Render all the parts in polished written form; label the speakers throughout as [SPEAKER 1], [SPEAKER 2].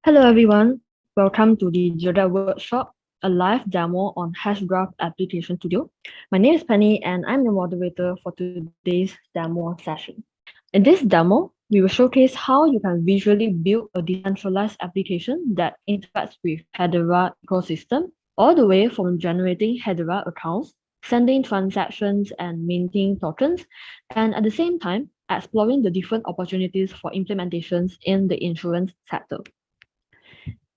[SPEAKER 1] Hello everyone, welcome to the Joget workshop, a live demo on Hashgraph Application Studio. My name is Penny and I'm the moderator for today's demo session. In this demo, we will showcase how you can visually build a decentralized application that interacts with Hedera ecosystem, all the way from generating Hedera accounts, sending transactions and minting tokens, and at the same time, exploring the different opportunities for implementations in the insurance sector.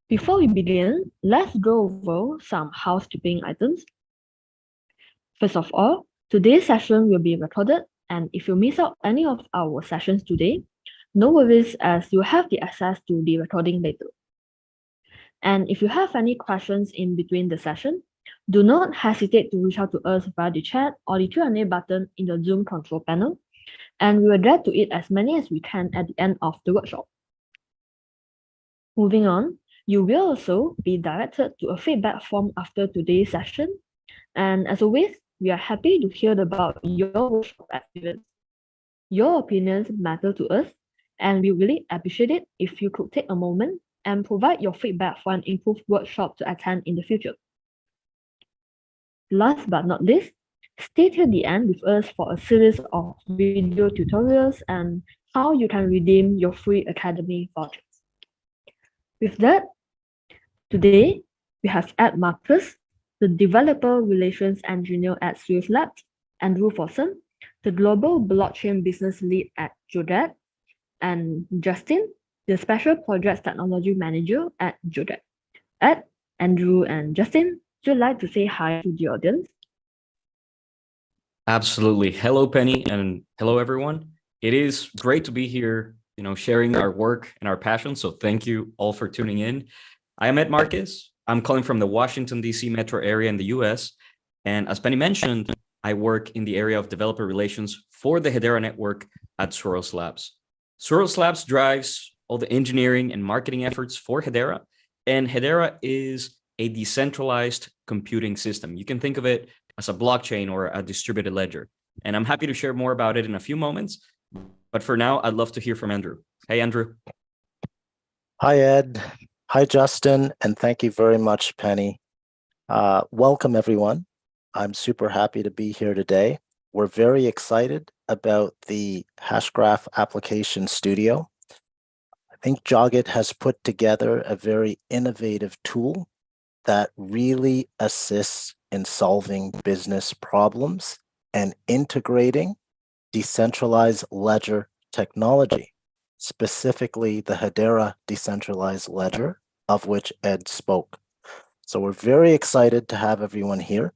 [SPEAKER 1] Before we begin, let's go over some housekeeping items. First of all, today's session will be recorded, and if you miss out any of our sessions today, no worries as you have the access to the recording later. And if you have any questions in between the session, do not hesitate to reach out to us via the chat or the Q&A button in the Zoom control panel, and we will get to it as many as we can at the end of the workshop. Moving on, you will also be directed to a feedback form after today's session. And as always, we are happy to hear about your workshop experience. Your opinions matter to us, and we really appreciate it if you could take a moment and provide your feedback for an improved workshop to attend in the future. Last but not least, stay till the end with us for a series of video tutorials and how you can redeem your free Academy vouchers. With that, today we have Ed Marcus, the Developer Relations Engineer at Swift Labs, Andrew Fossen, the Global Blockchain Business Lead at Joget, and Justin, the Special Projects Technology Manager at Joget. Ed, Andrew, and Justin, would you like to say hi to the audience?
[SPEAKER 2] Absolutely. Hello, Penny, and hello, everyone. It is great to be here, sharing our work and our passion. So thank you all for tuning in. I am Ed Marcus. I'm calling from the Washington, D.C. metro area in the U.S. And as Penny mentioned, I work in the area of developer relations for the Hedera network at Soros Labs. Soros Labs drives all the engineering and marketing efforts for Hedera. And Hedera is a decentralized computing system. You can think of it as a blockchain or a distributed ledger. And I'm happy to share more about it in a few moments. But for now, I'd love to hear from Andrew. Hey, Andrew.
[SPEAKER 3] Hi, Ed. Hi, Justin. And thank you very much, Penny. Welcome, everyone. I'm super happy to be here today. We're very excited about the Hashgraph Application Studio. I think Joget has put together a very innovative tool that really assists in solving business problems and integrating decentralized ledger technology, specifically the Hedera decentralized ledger, of which Ed spoke. So we're very excited to have everyone here.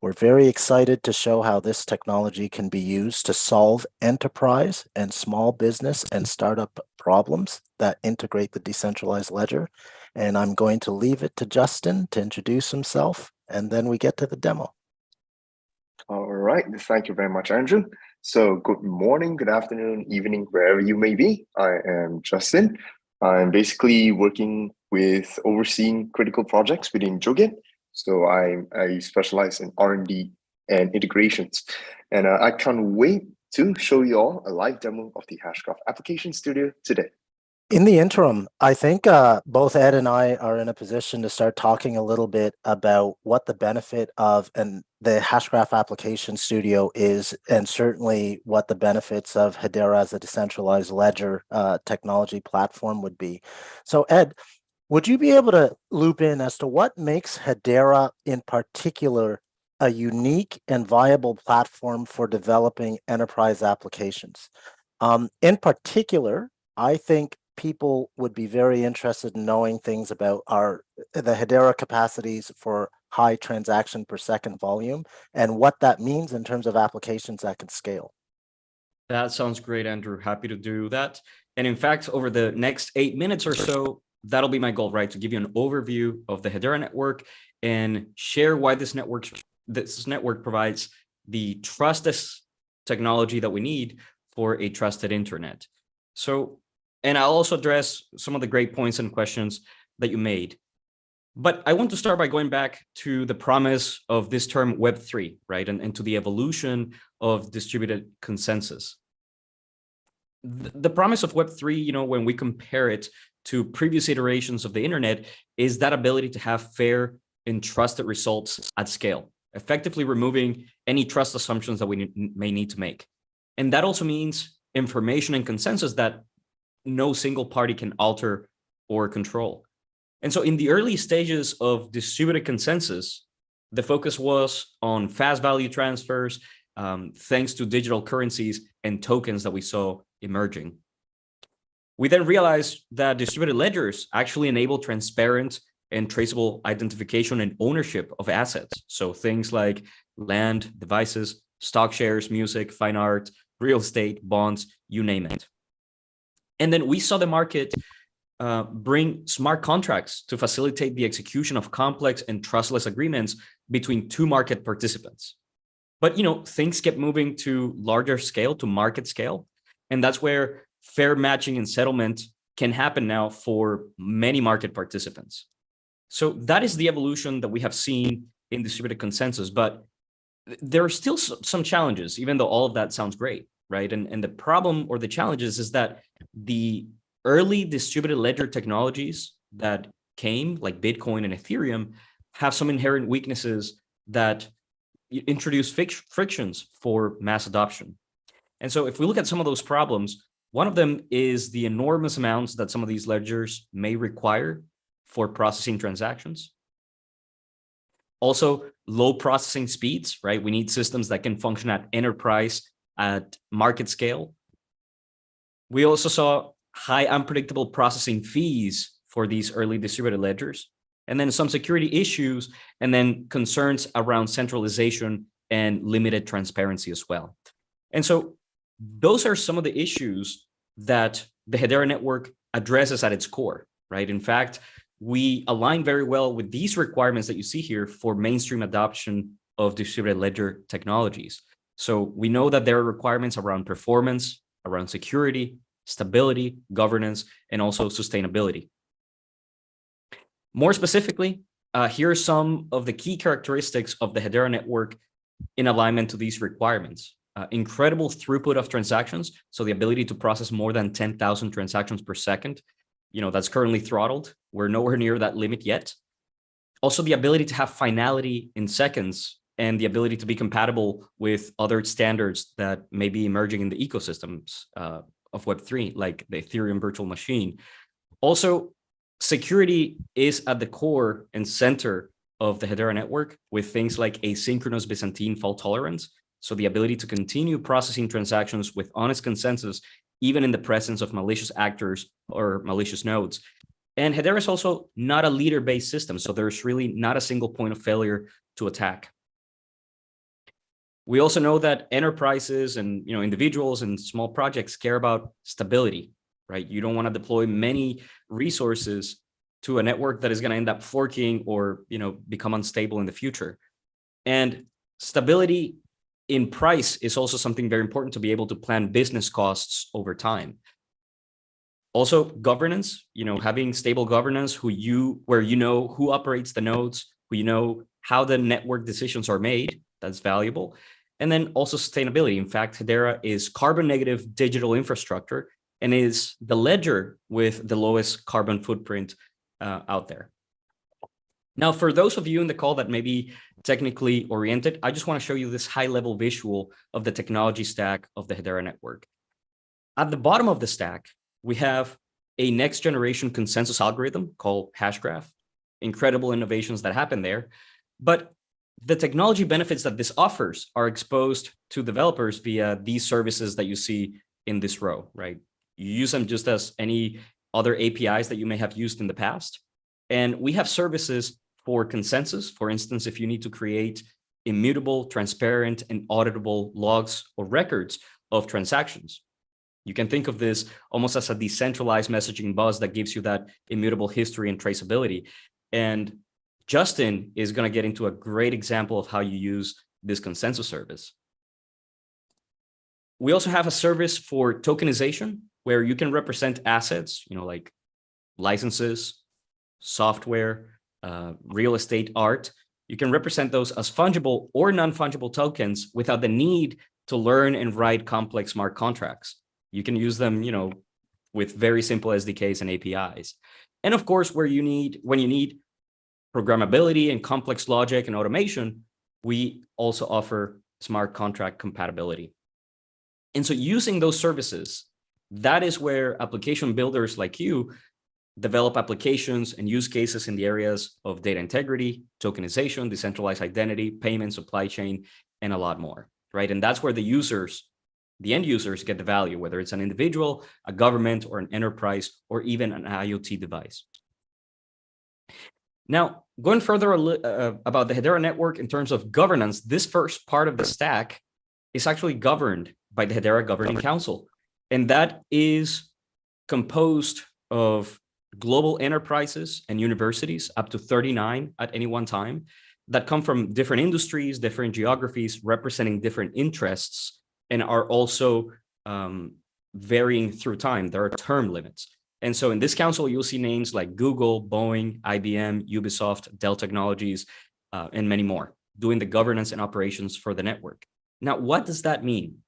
[SPEAKER 3] We're very excited to show how this technology can be used to solve enterprise and small business and startup problems that integrate the decentralized ledger. And I'm going to leave it to Justin to introduce himself, and then we get to the demo.
[SPEAKER 4] All right, thank you very much, Andrew. So good morning, good afternoon, evening, wherever you may be. I am Justin. I'm basically working with overseeing critical projects within Joget. So I specialize in R&D and integrations. And I can't wait to show you all a live demo of the Hashgraph Application Studio today.
[SPEAKER 3] In the interim, I think both Ed and I are in a position to start talking a little bit about what the benefit of the Hashgraph Application Studio is, and certainly what the benefits of Hedera as a decentralized ledger technology platform would be. So Ed, would you be able to loop in as to what makes Hedera in particular a unique and viable platform for developing enterprise applications? In particular, I think people would be very interested in knowing things about the Hedera capacities for high transaction per second volume and what that means in terms of applications that can scale.
[SPEAKER 2] That sounds great, Andrew. Happy to do that. And in fact, over the next 8 minutes or so, that'll be my goal, right? To give you an overview of the Hedera network and share why this network provides the trusted technology that we need for a trusted internet. And I'll also address some of the great points and questions that you made. But I want to start by going back to the promise of this term Web3, right? And to the evolution of distributed consensus. The promise of Web3, when we compare it to previous iterations of the internet is that ability to have fair and trusted results at scale, effectively removing any trust assumptions that we may need to make. And that also means information and consensus that no single party can alter or control. And so in the early stages of distributed consensus, the focus was on fast value transfers, thanks to digital currencies and tokens that we saw emerging. We then realized that distributed ledgers actually enable transparent and traceable identification and ownership of assets. So things like land, devices, stock shares, music, fine art, real estate, bonds, you name it. And then we saw the market bring smart contracts to facilitate the execution of complex and trustless agreements between two market participants. But things kept moving to larger scale, to market scale. And that's where fair matching and settlement can happen now for many market participants. So that is the evolution that we have seen in distributed consensus. But there are still some challenges, even though all of that sounds great, right? And the problem or the challenges is that the early distributed ledger technologies that came, like Bitcoin and Ethereum, have some inherent weaknesses that introduce frictions for mass adoption. And so if we look at some of those problems, one of them is the enormous amounts that some of these ledgers may require for processing transactions. Also, low processing speeds, right? We need systems that can function at enterprise, at market scale. We also saw high unpredictable processing fees for these early distributed ledgers, and then some security issues, and then concerns around centralization and limited transparency as well. And so those are some of the issues that the Hedera network addresses at its core, right? In fact, we align very well with these requirements that you see here for mainstream adoption of distributed ledger technologies. So we know that there are requirements around performance, around security, stability, governance, and also sustainability. More specifically, here are some of the key characteristics of the Hedera network in alignment to these requirements. Incredible throughput of transactions, so the ability to process more than 10,000 transactions per second. That's currently throttled. We're nowhere near that limit yet. Also, the ability to have finality in seconds and the ability to be compatible with other standards that may be emerging in the ecosystems of Web3, like the Ethereum virtual machine. Also, security is at the core and center of the Hedera network with things like asynchronous Byzantine fault tolerance. So the ability to continue processing transactions with honest consensus, even in the presence of malicious actors or malicious nodes. And Hedera is also not a leader-based system, so there's really not a single point of failure to attack. We also know that enterprises and individuals and small projects care about stability, right? You don't want to deploy many resources to a network that is going to end up forking or become unstable in the future. And stability in price is also something very important to be able to plan business costs over time. Also, governance, having stable governance where who operates the nodes, how the network decisions are made, that's valuable. And then also sustainability. In fact, Hedera is carbon negative digital infrastructure and is the ledger with the lowest carbon footprint out there. Now, for those of you in the call that may be technically oriented, I just want to show you this high-level visual of the technology stack of the Hedera network. At the bottom of the stack, we have a next-generation consensus algorithm called Hashgraph. Incredible innovations that happen there. But the technology benefits that this offers are exposed to developers via these services that you see in this row, right? You use them just as any other APIs that you may have used in the past. And we have services for consensus. For instance, if you need to create immutable, transparent, and auditable logs or records of transactions. You can think of this almost as a decentralized messaging bus that gives you that immutable history and traceability. And Justin is going to get into a great example of how you use this consensus service. We also have a service for tokenization where you can represent assets, like licenses, software, real estate, art. You can represent those as fungible or non-fungible tokens without the need to learn and write complex smart contracts. You can use them, with very simple SDKs and APIs. And of course, when you need programmability and complex logic and automation, we also offer smart contract compatibility. And so using those services, that is where application builders like you develop applications and use cases in the areas of data integrity, tokenization, decentralized identity, payment, supply chain, and a lot more, right? And that's where the end users get the value, whether it's an individual, a government, or an enterprise, or even an IoT device. Now, going further about the Hedera network in terms of governance, this first part of the stack is actually governed by the Hedera Governing Council. And that is composed of global enterprises and universities, up to 39 at any one time, that come from different industries, different geographies, representing different interests, and are also varying through time. There are term limits. And so in this council, you'll see names like Google, Boeing, IBM, Ubisoft, Dell Technologies, and many more, doing the governance and operations for the network. Now, what does that mean?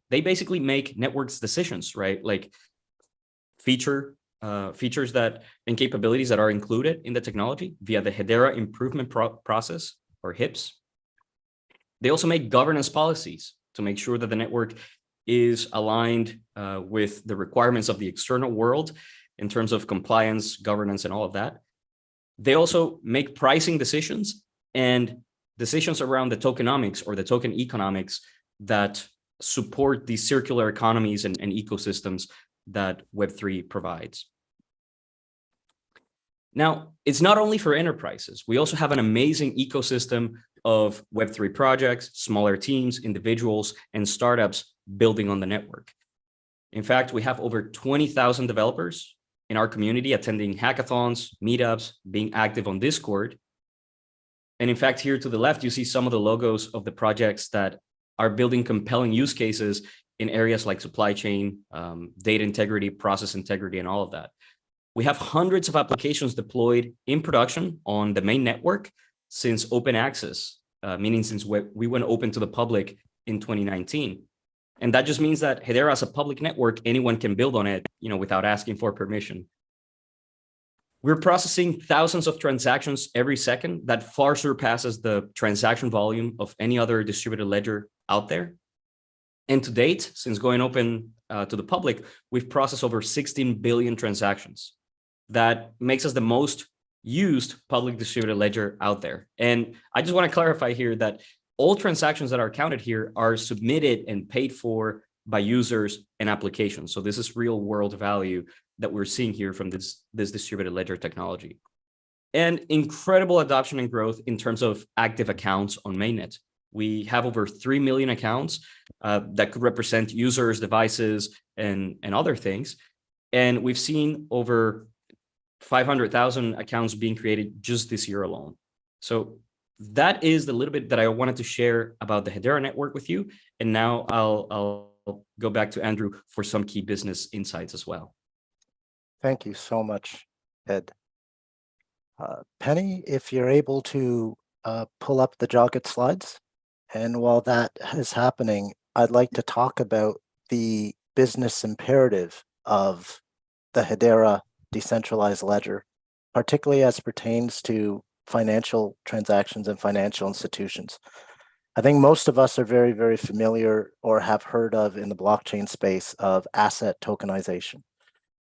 [SPEAKER 2] They basically make networks decisions, right? Like features that and capabilities that are included in the technology via the Hedera Improvement Process, or HIPS. They also make governance policies to make sure that the network is aligned with the requirements of the external world in terms of compliance, governance, and all of that. They also make pricing decisions and decisions around the tokenomics or the token economics that support the circular economies and ecosystems that Web3 provides. Now, it's not only for enterprises. We also have an amazing ecosystem of Web3 projects, smaller teams, individuals, and startups building on the network. In fact, we have over 20,000 developers in our community attending hackathons, meetups, being active on Discord. And in fact, here to the left, you see some of the logos of the projects that are building compelling use cases in areas like supply chain, data integrity, process integrity, and all of that. We have hundreds of applications deployed in production on the main network since open access, meaning since we went open to the public in 2019. And that just means that Hedera as a public network, anyone can build on it, without asking for permission. We're processing thousands of transactions every second. That far surpasses the transaction volume of any other distributed ledger out there. And to date, since going open to the public, we've processed over 16 billion transactions. That makes us the most used public distributed ledger out there. And I just want to clarify here that all transactions that are counted here are submitted and paid for by users and applications. So this is real world value that we're seeing here from this distributed ledger technology. And incredible adoption and growth in terms of active accounts on mainnet. We have over 3 million accounts that could represent users, devices, and other things. And we've seen over 500,000 accounts being created just this year alone. So that is the little bit that I wanted to share about the Hedera network with you. And now I'll go back to Andrew for some key business insights as well.
[SPEAKER 3] Thank you so much, Ed. Penny, if you're able to pull up the Joget slides. And while that is happening, I'd like to talk about the business imperative of the Hedera decentralized ledger, particularly as pertains to financial transactions and financial institutions. I think most of us are very, very familiar or have heard of in the blockchain space of asset tokenization.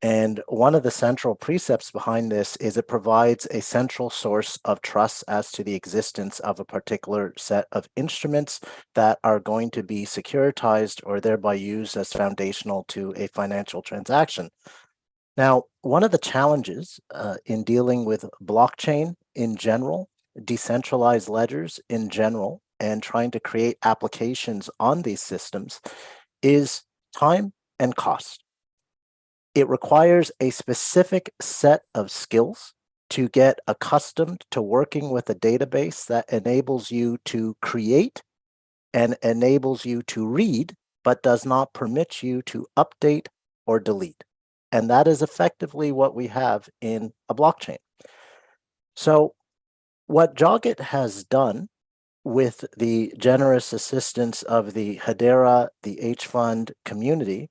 [SPEAKER 3] And one of the central precepts behind this is it provides a central source of trust as to the existence of a particular set of instruments that are going to be securitized or thereby used as foundational to a financial transaction. Now, one of the challenges in dealing with blockchain in general, decentralized ledgers in general, and trying to create applications on these systems is time and cost. It requires a specific set of skills to get accustomed to working with a database that enables you to create and enables you to read, but does not permit you to update or delete. And that is effectively what we have in a blockchain. So what Joget has done with the generous assistance of the Hedera, the H Fund community,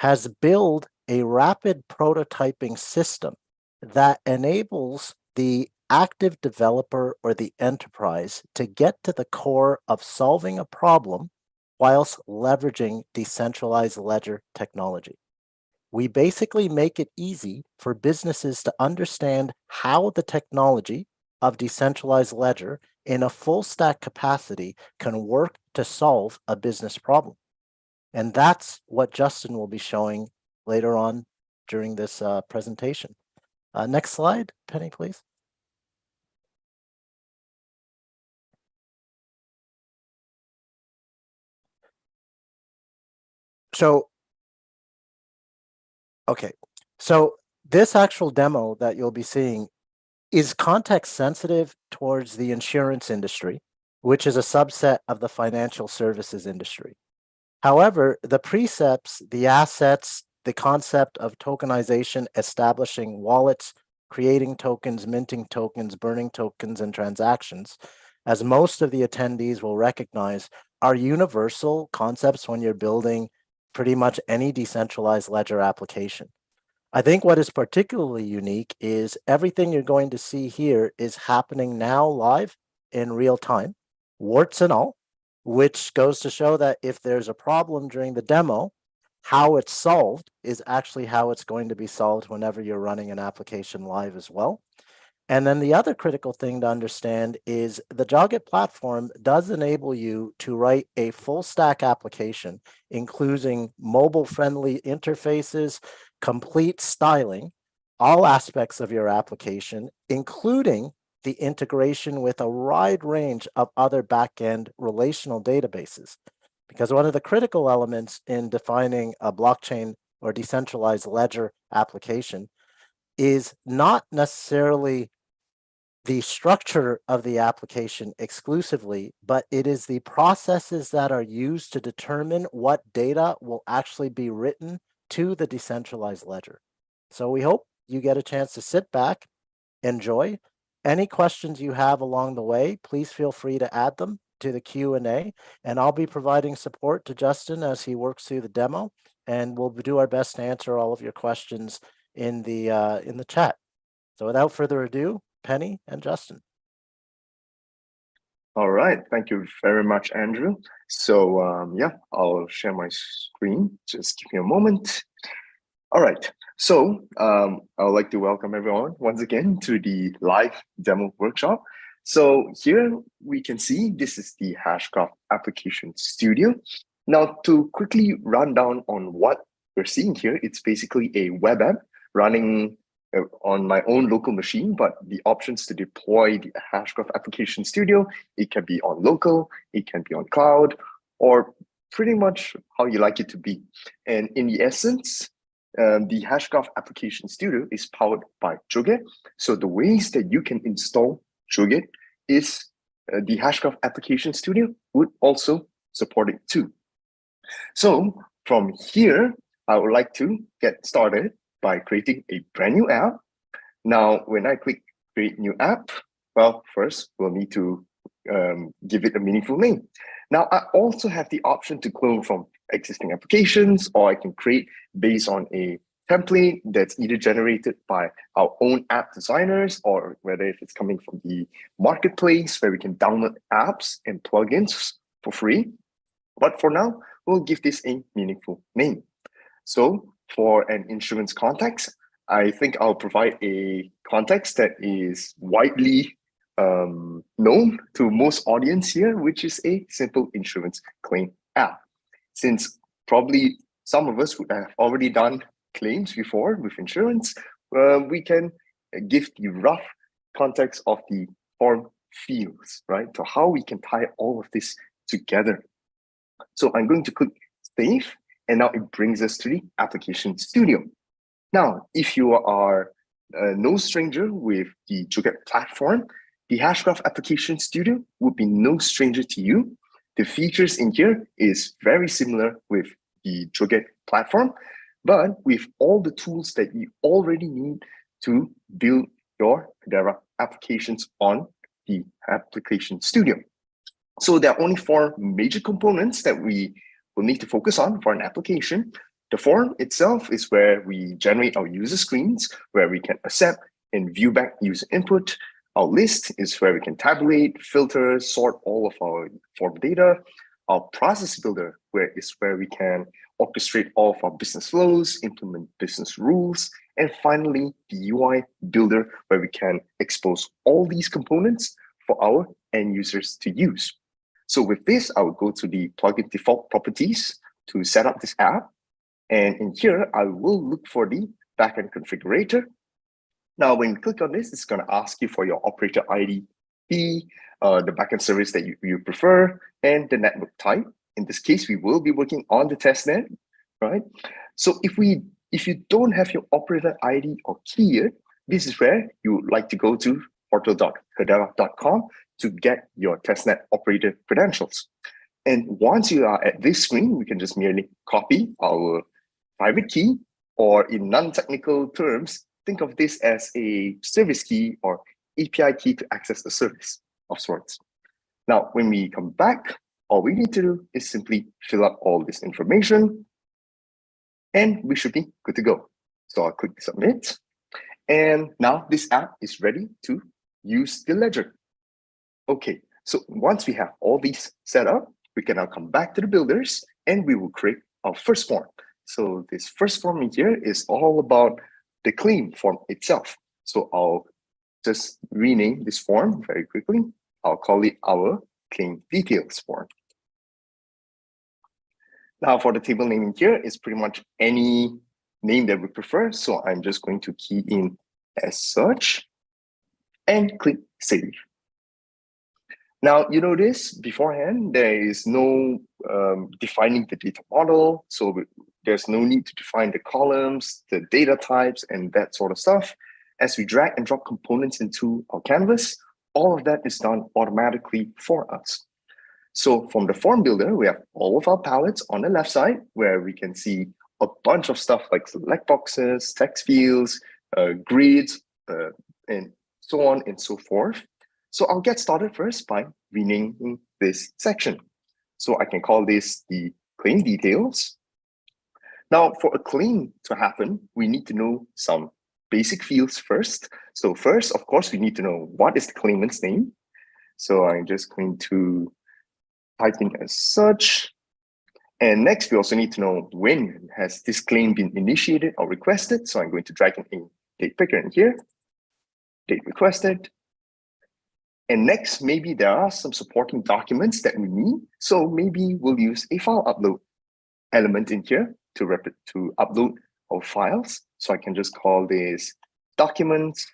[SPEAKER 3] has built a rapid prototyping system that enables the active developer or the enterprise to get to the core of solving a problem whilst leveraging decentralized ledger technology. We basically make it easy for businesses to understand how the technology of decentralized ledger in a full stack capacity can work to solve a business problem. And that's what Justin will be showing later on during this presentation. Next slide, Penny, please. So, okay, so this actual demo that you'll be seeing is context sensitive towards the insurance industry, which is a subset of the financial services industry. However, the precepts, the assets, the concept of tokenization, establishing wallets, creating tokens, minting tokens, burning tokens, and transactions, as most of the attendees will recognize, are universal concepts when you're building pretty much any decentralized ledger application. I think what is particularly unique is everything you're going to see here is happening now live in real time, warts and all, which goes to show that if there's a problem during the demo, how it's solved is actually how it's going to be solved whenever you're running an application live as well. And then the other critical thing to understand is the Joget platform does enable you to write a full stack application, including mobile-friendly interfaces, complete styling, all aspects of your application, including the integration with a wide range of other backend relational databases. Because one of the critical elements in defining a blockchain or decentralized ledger application is not necessarily the structure of the application exclusively, but it is the processes that are used to determine what data will actually be written to the decentralized ledger. So we hope you get a chance to sit back, enjoy. Any questions you have along the way, please feel free to add them to the Q&A, and I'll be providing support to Justin as he works through the demo, and we'll do our best to answer all of your questions in the chat. So without further ado, Penny and Justin.
[SPEAKER 4] All right, thank you very much, Andrew. So yeah, I'll share my screen. Just give me a moment. All right, so I would like to welcome everyone once again to the live demo workshop. So here we can see this is the Hashgraph Application Studio. Now to quickly run down on what we're seeing here, it's basically a web app running on my own local machine, but the options to deploy the Hashgraph Application Studio, it can be on local, it can be on cloud, or pretty much how you like it to be. And in the essence, the Hashgraph Application Studio is powered by Joget. So the ways that you can install Joget is the Hashgraph Application Studio would also support it too. So from here, I would like to get started by creating a brand new app. Now, when I click create new app, well, first we'll need to give it a meaningful name. Now, I also have the option to clone from existing applications, or I can create based on a template that's either generated by our own app designers, or whether if it's coming from the marketplace where we can download apps and plugins for free. But for now, we'll give this a meaningful name. So for an insurance context, I think I'll provide a context that is widely known to most audience here, which is a simple insurance claim app. Since probably some of us would have already done claims before with insurance, we can give the rough context of the form fields, right? So how we can tie all of this together. So I'm going to click save, and now it brings us to the Application Studio. Now, if you are no stranger with the Joget platform, the Hashgraph Application Studio would be no stranger to you. The features in here is very similar with the Joget platform, but with all the tools that you already need to build your Hedera applications on the Application Studio. So there are only 4 major components that we will need to focus on for an application. The form itself is where we generate our user screens, where we can accept and view back user input. Our list is where we can tabulate, filter, sort all of our form data. Our process builder, where we can orchestrate all of our business flows, implement business rules, and finally, the UI builder, where we can expose all these components for our end users to use. So with this, I will go to the plugin default properties to set up this app. And in here, I will look for the backend configurator. Now, when you click on this, it's going to ask you for your operator ID, the backend service that you prefer, and the network type. In this case, we will be working on the testnet, right? So if you don't have your operator ID or key here, this is where you would like to go to portal.hedera.com to get your testnet operator credentials. And once you are at this screen, we can just merely copy our private key, or in non-technical terms, think of this as a service key or API key to access the service of sorts. Now, when we come back, all we need to do is simply fill up all this information, and we should be good to go. So I'll click submit. And now this app is ready to use the ledger. Okay, so once we have all these set up, we can now come back to the builders and we will create our first form. So this first form in here is all about the claim form itself. So I'll just rename this form very quickly. I'll call it our claim details form. Now for the table name in here, it's pretty much any name that we prefer. So I'm just going to key in as such and click save. Now, you notice beforehand, there is no defining the data model. So there's no need to define the columns, the data types, and that sort of stuff. As we drag and drop components into our canvas, all of that is done automatically for us. So from the form builder, we have all of our palettes on the left side, where we can see a bunch of stuff like select boxes, text fields, grids, and so on and so forth. So I'll get started first by renaming this section. So I can call this the claim details. Now, for a claim to happen, we need to know some basic fields first. So first, of course, we need to know what is the claimant's name. So I'm just going to type in as such. And next, we also need to know when has this claim been initiated or requested. So I'm going to drag in a date picker in here, date requested. And next, maybe there are some supporting documents that we need. So maybe we'll use a file upload element in here to upload our files. So I can just call this documents.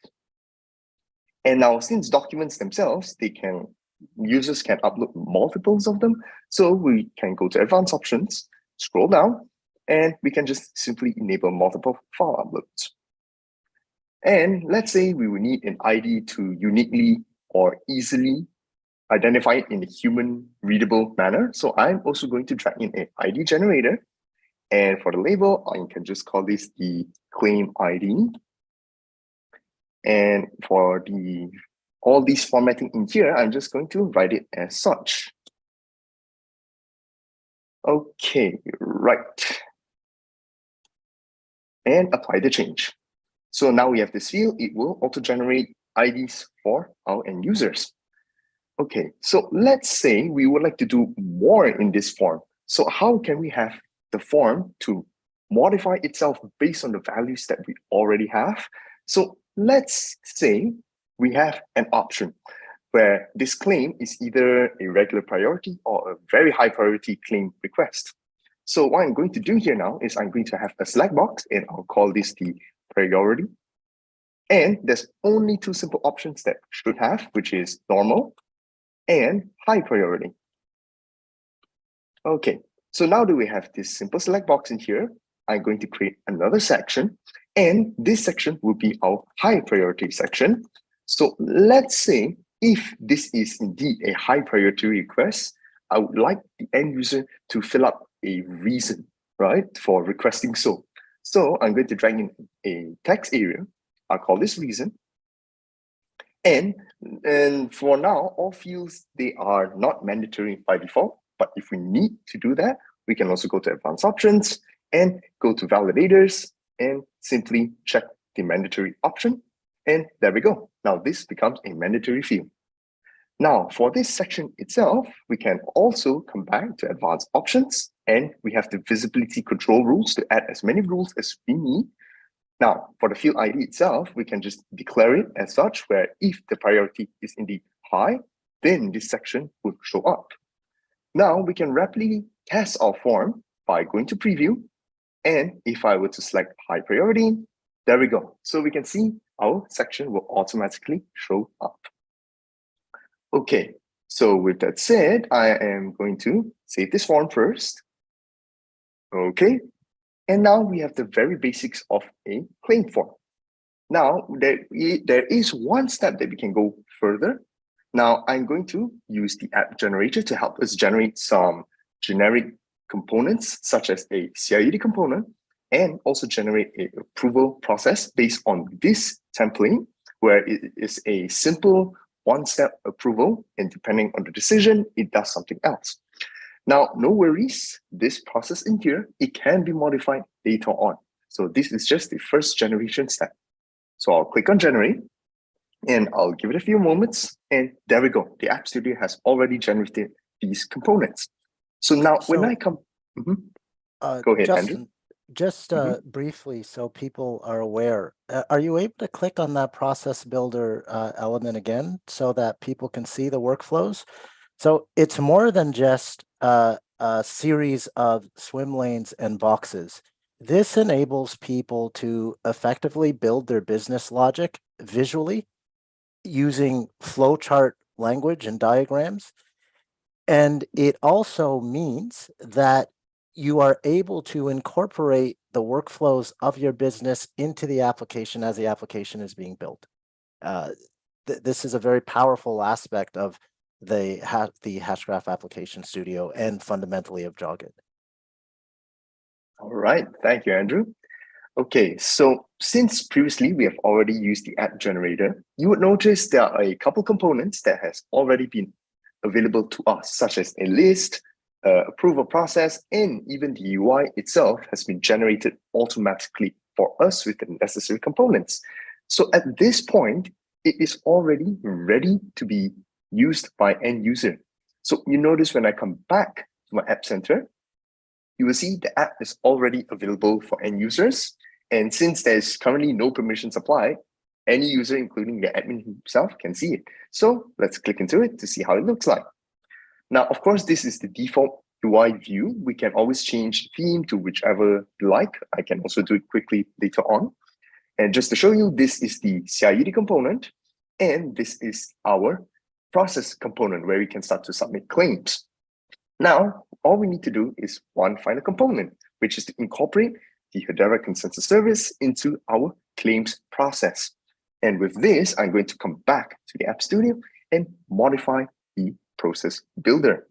[SPEAKER 4] And now, since documents themselves, users can upload multiples of them. So we can go to advanced options, scroll down, and we can just simply enable multiple file uploads. And let's say we will need an ID to uniquely or easily identify it in a human readable manner. So I'm also going to drag in an ID generator. And for the label, I can just call this the claim ID. And for all these formatting in here, I'm just going to write it as such. Okay, right. And apply the change. So now we have this field. It will auto generate IDs for our end users. Okay, so let's say we would like to do more in this form. So how can we have the form to modify itself based on the values that we already have? So let's say we have an option where this claim is either a regular priority or a very high priority claim request. So what I'm going to do here now is I'm going to have a select box, and I'll call this the priority. And there's only two simple options that should have, which is normal and high priority. Okay, so now that we have this simple select box in here, I'm going to create another section, and this section will be our high priority section. So let's say if this is indeed a high priority request, I would like the end user to fill up a reason, right, for requesting so. So I'm going to drag in a text area. I'll call this reason. And for now, all fields, they are not mandatory by default. But if we need to do that, we can also go to advanced options and go to validators and simply check the mandatory option. And there we go. Now this becomes a mandatory field. Now for this section itself, we can also come back to advanced options, and we have the visibility control rules to add as many rules as we need. Now for the field ID itself, we can just declare it as such, where if the priority is indeed high, then this section will show up. Now we can rapidly test our form by going to preview. And if I were to select high priority, there we go. So we can see our section will automatically show up. Okay, so with that said, I am going to save this form first. Okay, and now we have the very basics of a claim form. Now there is one step that we can go further. Now I'm going to use the app generator to help us generate some generic components, such as a CID component, and also generate an approval process based on this template, where it is a simple one-step approval, and depending on the decision, it does something else. Now, no worries, this process in here, it can be modified later on. So this is just the first generation step. So I'll click on generate, and I'll give it a few moments, and there we go. The App Studio has already generated these components. So now when I come, go ahead,
[SPEAKER 3] Justin,
[SPEAKER 4] Andrew.
[SPEAKER 3] Just briefly, so people are aware, are you able to click on that process builder element again so that people can see the workflows? So it's more than just a series of swim lanes and boxes. This enables people to effectively build their business logic visually using flowchart language and diagrams. And it also means that you are able to incorporate the workflows of your business into the application as the application is being built. This is a very powerful aspect of the Hashgraph Application Studio and fundamentally of Joget.
[SPEAKER 4] All right, thank you, Andrew. Okay, so since previously we have already used the app generator, you would notice there are a couple components that has already been available to us, such as a list, approval process, and even the UI itself has been generated automatically for us with the necessary components. So at this point, it is already ready to be used by end user. So you notice when I come back to my App Center, you will see the app is already available for end users. And since there's currently no permissions applied, any user, including the admin himself, can see it. So let's click into it to see how it looks like. Now, of course, this is the default UI view. We can always change the theme to whichever you like. I can also do it quickly later on. And just to show you, this is the CID component, and this is our process component where we can start to submit claims. Now, all we need to do is one final component, which is to incorporate the Hedera consensus service into our claims process. And with this, I'm going to come back to the App Studio and modify the process builder.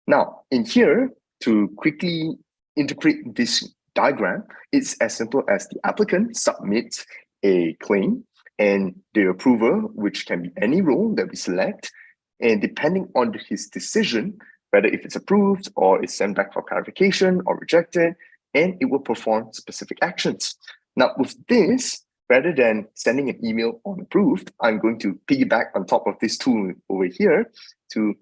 [SPEAKER 4] Now, in here, to quickly integrate this diagram, it's as simple as the applicant submits a claim and the approver, which can be any role that we select, and depending on his decision, whether if it's approved or is sent back for clarification or rejected, and it will perform specific actions. Now with this, rather than sending an email on approved, I'm going to piggyback on top of this tool over here to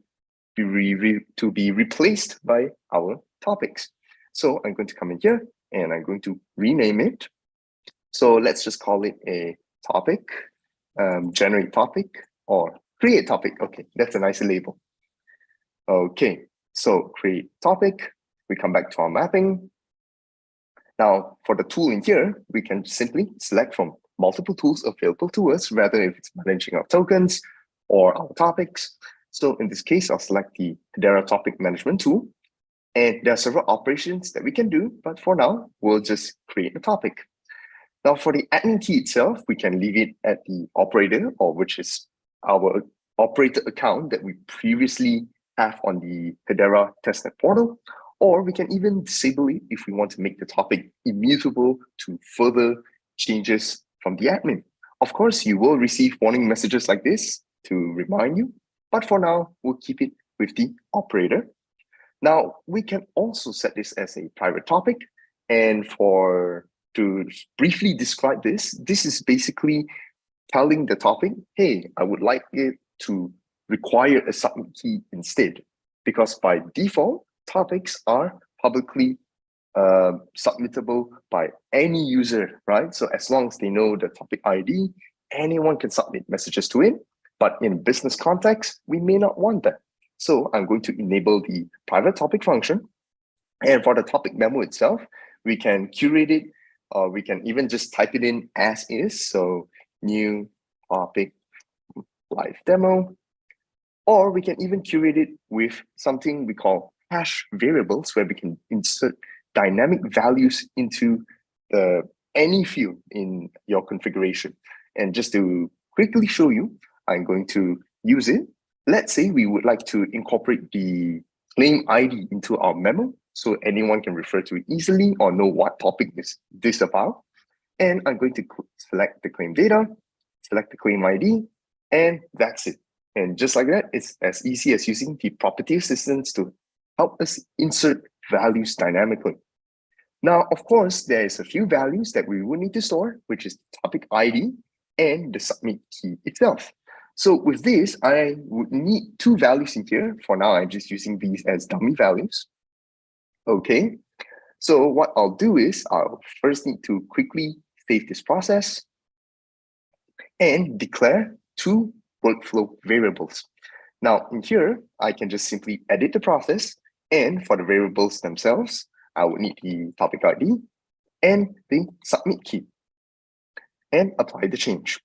[SPEAKER 4] be replaced by our topics. So I'm going to come in here and I'm going to rename it. So let's just call it a topic, generate topic or create topic. Okay, that's a nice label. Okay, so create topic, we come back to our mapping. Now for the tool in here, we can simply select from multiple tools available to us, whether if it's managing our tokens or our topics. So in this case, I'll select the Hedera topic management tool. And there are several operations that we can do, but for now, we'll just create a topic. Now for the admin key itself, we can leave it at the operator, or which is our operator account that we previously have on the Hedera testnet portal, or we can even disable it if we want to make the topic immutable to further changes from the admin. Of course, you will receive warning messages like this to remind you, but for now, we'll keep it with the operator. Now, we can also set this as a private topic, And to briefly describe this, this is basically telling the topic, hey, I would like it to require a submit key instead, because by default, topics are publicly submittable by any user, right? So as long as they know the topic ID, anyone can submit messages to it. But in business context, we may not want that. So I'm going to enable the private topic function. And for the topic memo itself, we can curate it, or we can even just type it in as is. So new topic live demo, or we can even curate it with something we call hash variables, where we can insert dynamic values into any field in your configuration. And just to quickly show you, I'm going to use it. Let's say we would like to incorporate the claim ID into our memo, so anyone can refer to it easily or know what topic is this about. And I'm going to select the claim data, select the claim ID, and that's it. And just like that, it's as easy as using the property assistants to help us insert values dynamically. Now, of course, there's a few values that we will need to store, which is the topic ID and the submit key itself. So with this, I would need two values in here. For now, I'm just using these as dummy values. Okay, so what I'll do is I'll first need to quickly save this process and declare two workflow variables. Now in here, I can just simply edit the process, and for the variables themselves, I would need the topic ID and the submit key, and apply the change.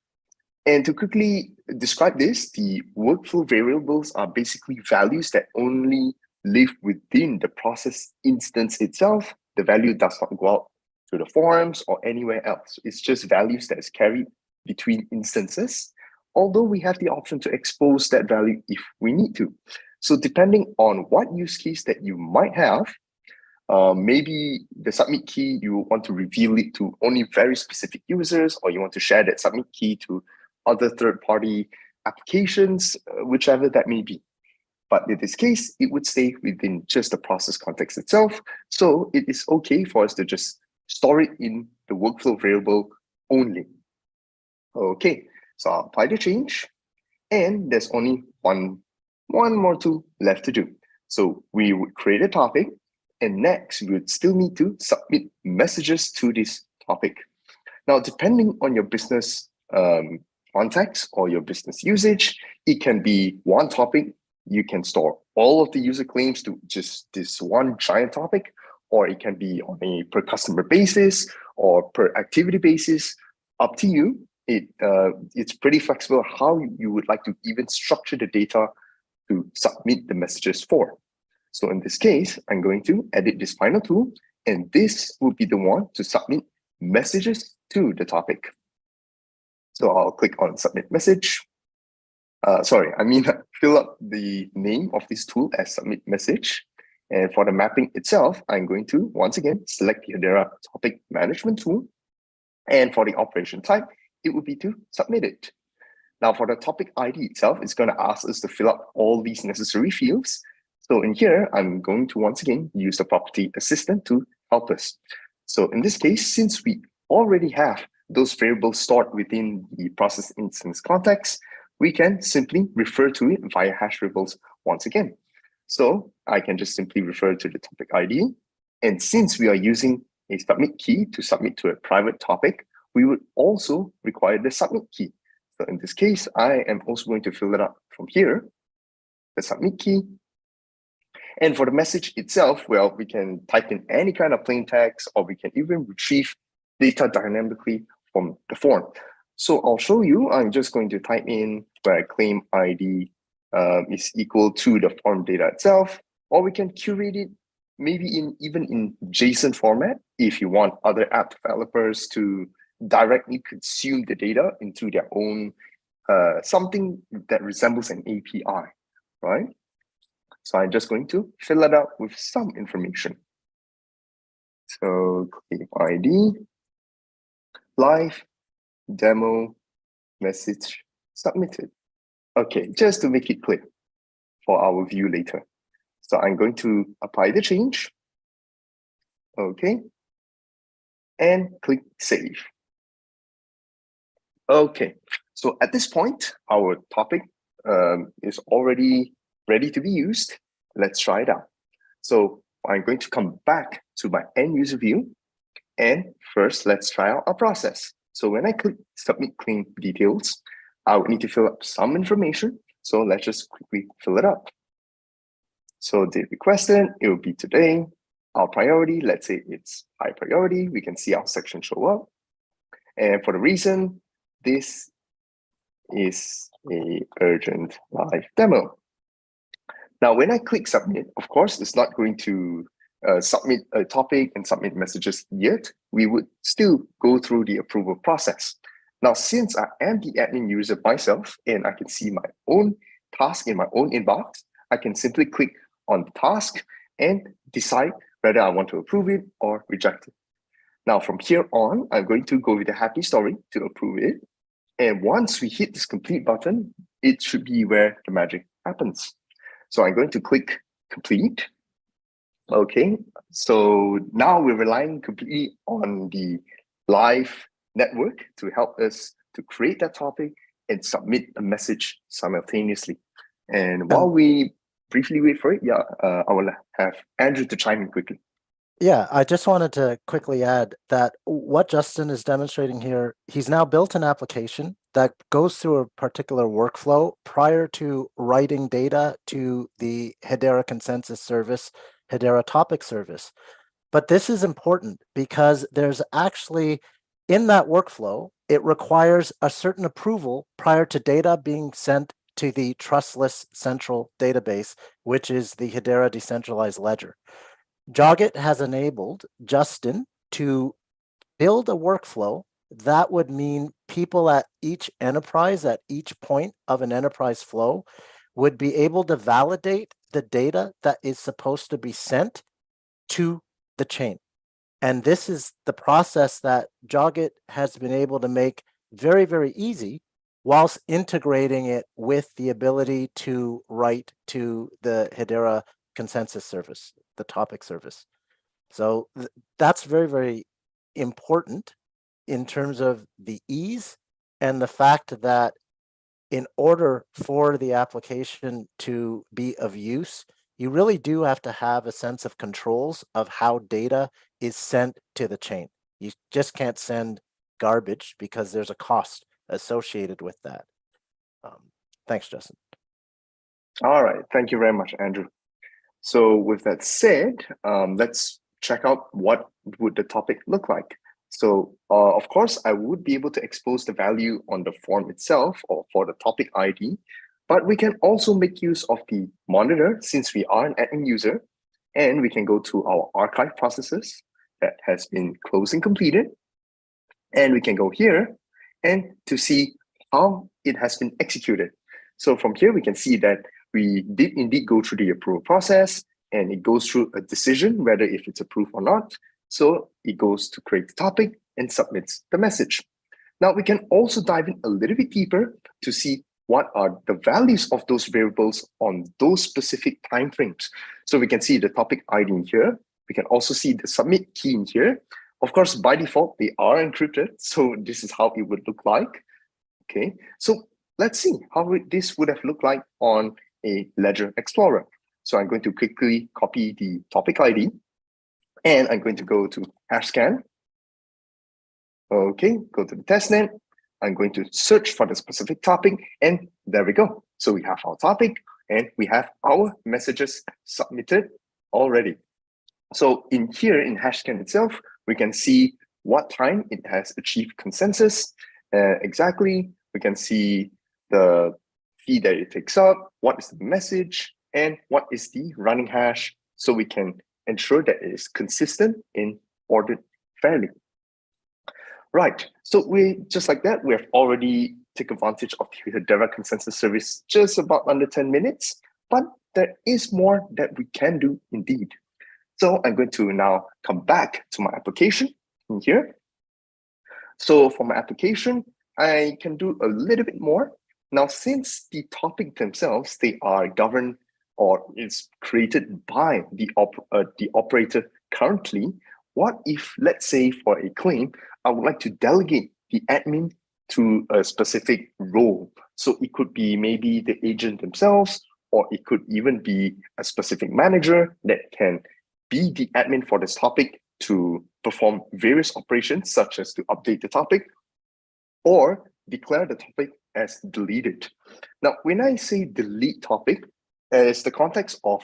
[SPEAKER 4] And to quickly describe this, the workflow variables are basically values that only live within the process instance itself. The value does not go out to the forums or anywhere else. It's just values that is carried between instances, although we have the option to expose that value if we need to. So depending on what use case that you might have, maybe the submit key, you want to reveal it to only very specific users, or you want to share that submit key to other third-party applications, whichever that may be. But in this case, it would stay within just the process context itself. So it is okay for us to just store it in the workflow variable only. Okay, so I'll apply the change, and there's only one more tool left to do. So we would create a topic, and next we would still need to submit messages to this topic. Now, depending on your business context or your business usage, it can be one topic. You can store all of the user claims to just this one giant topic, or it can be on a per customer basis or per activity basis. Up to you. It's pretty flexible how you would like to even structure the data to submit the messages for. So in this case, I'm going to edit this final tool, and this will be the one to submit messages to the topic. So I'll click on submit message. Fill up the name of this tool as submit message. And for the mapping itself, I'm going to, once again, select the Hedera topic management tool. And for the operation type, it would be to submit it. Now for the topic ID itself, it's going to ask us to fill up all these necessary fields. So in here, I'm going to once again use the property assistant to help us. So in this case, since we already have those variables stored within the process instance context, we can simply refer to it via hash variables once again. So I can just simply refer to the topic ID. And since we are using a submit key to submit to a private topic, we would also require the submit key. So in this case, I am also going to fill it up from here, the submit key. And for the message itself, well, we can type in any kind of plain text, or we can even retrieve data dynamically from the form. So I'll show you, I'm just going to type in where claim ID is equal to the form data itself, or we can curate it maybe even in JSON format if you want other app developers to directly consume the data into their own, something that resembles an API, right? So I'm just going to fill it out with some information. So claim ID, live, demo, message, submitted. Okay, just to make it clear for our view later. So I'm going to apply the change. Okay, and click Save. Okay, so at this point, our topic is already ready to be used. Let's try it out. So I'm going to come back to my end user view. And first, let's try out our process. So when I click Submit Claim Details, I would need to fill up some information. So let's just quickly fill it up. So date requested, it will be today. Our priority, let's say it's high priority. We can see our section show up. And for the reason, this is a urgent live demo. Now, when I click submit, of course, it's not going to submit a topic and submit messages yet. We would still go through the approval process. Now, since I am the admin user myself and I can see my own task in my own inbox, I can simply click on the task and decide whether I want to approve it or reject it. Now, from here on, I'm going to go with a happy story to approve it. And once we hit this complete button, it should be where the magic happens. So I'm going to click complete. Okay, so now we're relying completely on the live network to help us to create that topic and submit a message simultaneously. And while we briefly wait for it, I will have Andrew to chime in quickly.
[SPEAKER 3] Yeah, I just wanted to quickly add that what Justin is demonstrating here, he's now built an application that goes through a particular workflow prior to writing data to the Hedera consensus service, Hedera topic service. But this is important because there's actually, in that workflow, it requires a certain approval prior to data being sent to the trustless central database, which is the Hedera decentralized ledger. Joget has enabled Justin to build a workflow that would mean people at each enterprise, at each point of an enterprise flow, would be able to validate the data that is supposed to be sent to the chain. And this is the process that Joget has been able to make very, very easy whilst integrating it with the ability to write to the Hedera consensus service, the topic service. So that's very, very important in terms of the ease and the fact that in order for the application to be of use, you really do have to have a sense of controls of how data is sent to the chain. You just can't send garbage because there's a cost associated with that. Thanks, Justin.
[SPEAKER 4] All right, thank you very much, Andrew. So with that said, let's check out what would the topic look like. So of course, I would be able to expose the value on the form itself or for the topic ID, but we can also make use of the monitor since we are an admin user, and we can go to our archive processes that has been closed and completed. And we can go here and to see how it has been executed. So from here, we can see that we did indeed go through the approval process and it goes through a decision whether if it's approved or not. So it goes to create the topic and submits the message. Now we can also dive in a little bit deeper to see what are the values of those variables on those specific timeframes. So we can see the topic ID in here. We can also see the submit key in here. Of course, by default, they are encrypted. So this is how it would look like. Okay, so let's see how this would have looked like on a Ledger Explorer. So I'm going to quickly copy the topic ID and I'm going to go to HashScan. Okay, go to the testnet. I'm going to search for the specific topic and there we go. So we have our topic and we have our messages submitted already. So in here in HashScan itself, we can see what time it has achieved consensus exactly. We can see the fee that it takes up, what is the message, and what is the running hash, so we can ensure that it is consistent and ordered fairly. Right, so we just like that, we have already taken advantage of the Hedera consensus service just about under 10 minutes, but there is more that we can do indeed. So I'm going to now come back to my application in here. So for my application, I can do a little bit more. Now, since the topic themselves, they are governed or is created by the operator currently, what if, let's say for a claim, I would like to delegate the admin to a specific role. So it could be maybe the agent themselves, or it could even be a specific manager that can be the admin for this topic to perform various operations, such as to update the topic or declare the topic as deleted. Now, when I say delete topic, as the context of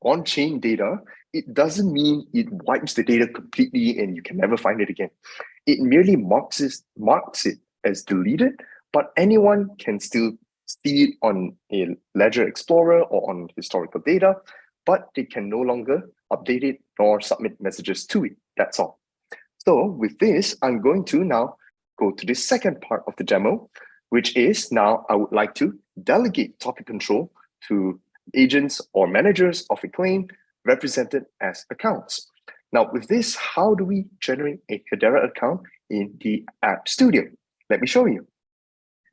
[SPEAKER 4] on-chain data, it doesn't mean it wipes the data completely and you can never find it again. It merely marks it as deleted, but anyone can still see it on a Ledger Explorer or on historical data, but they can no longer update it nor submit messages to it. That's all. So with this, I'm going to now go to the second part of the demo, which is now I would like to delegate topic control to agents or managers of a claim represented as accounts. Now with this, how do we generate a Hedera account in the App Studio? Let me show you.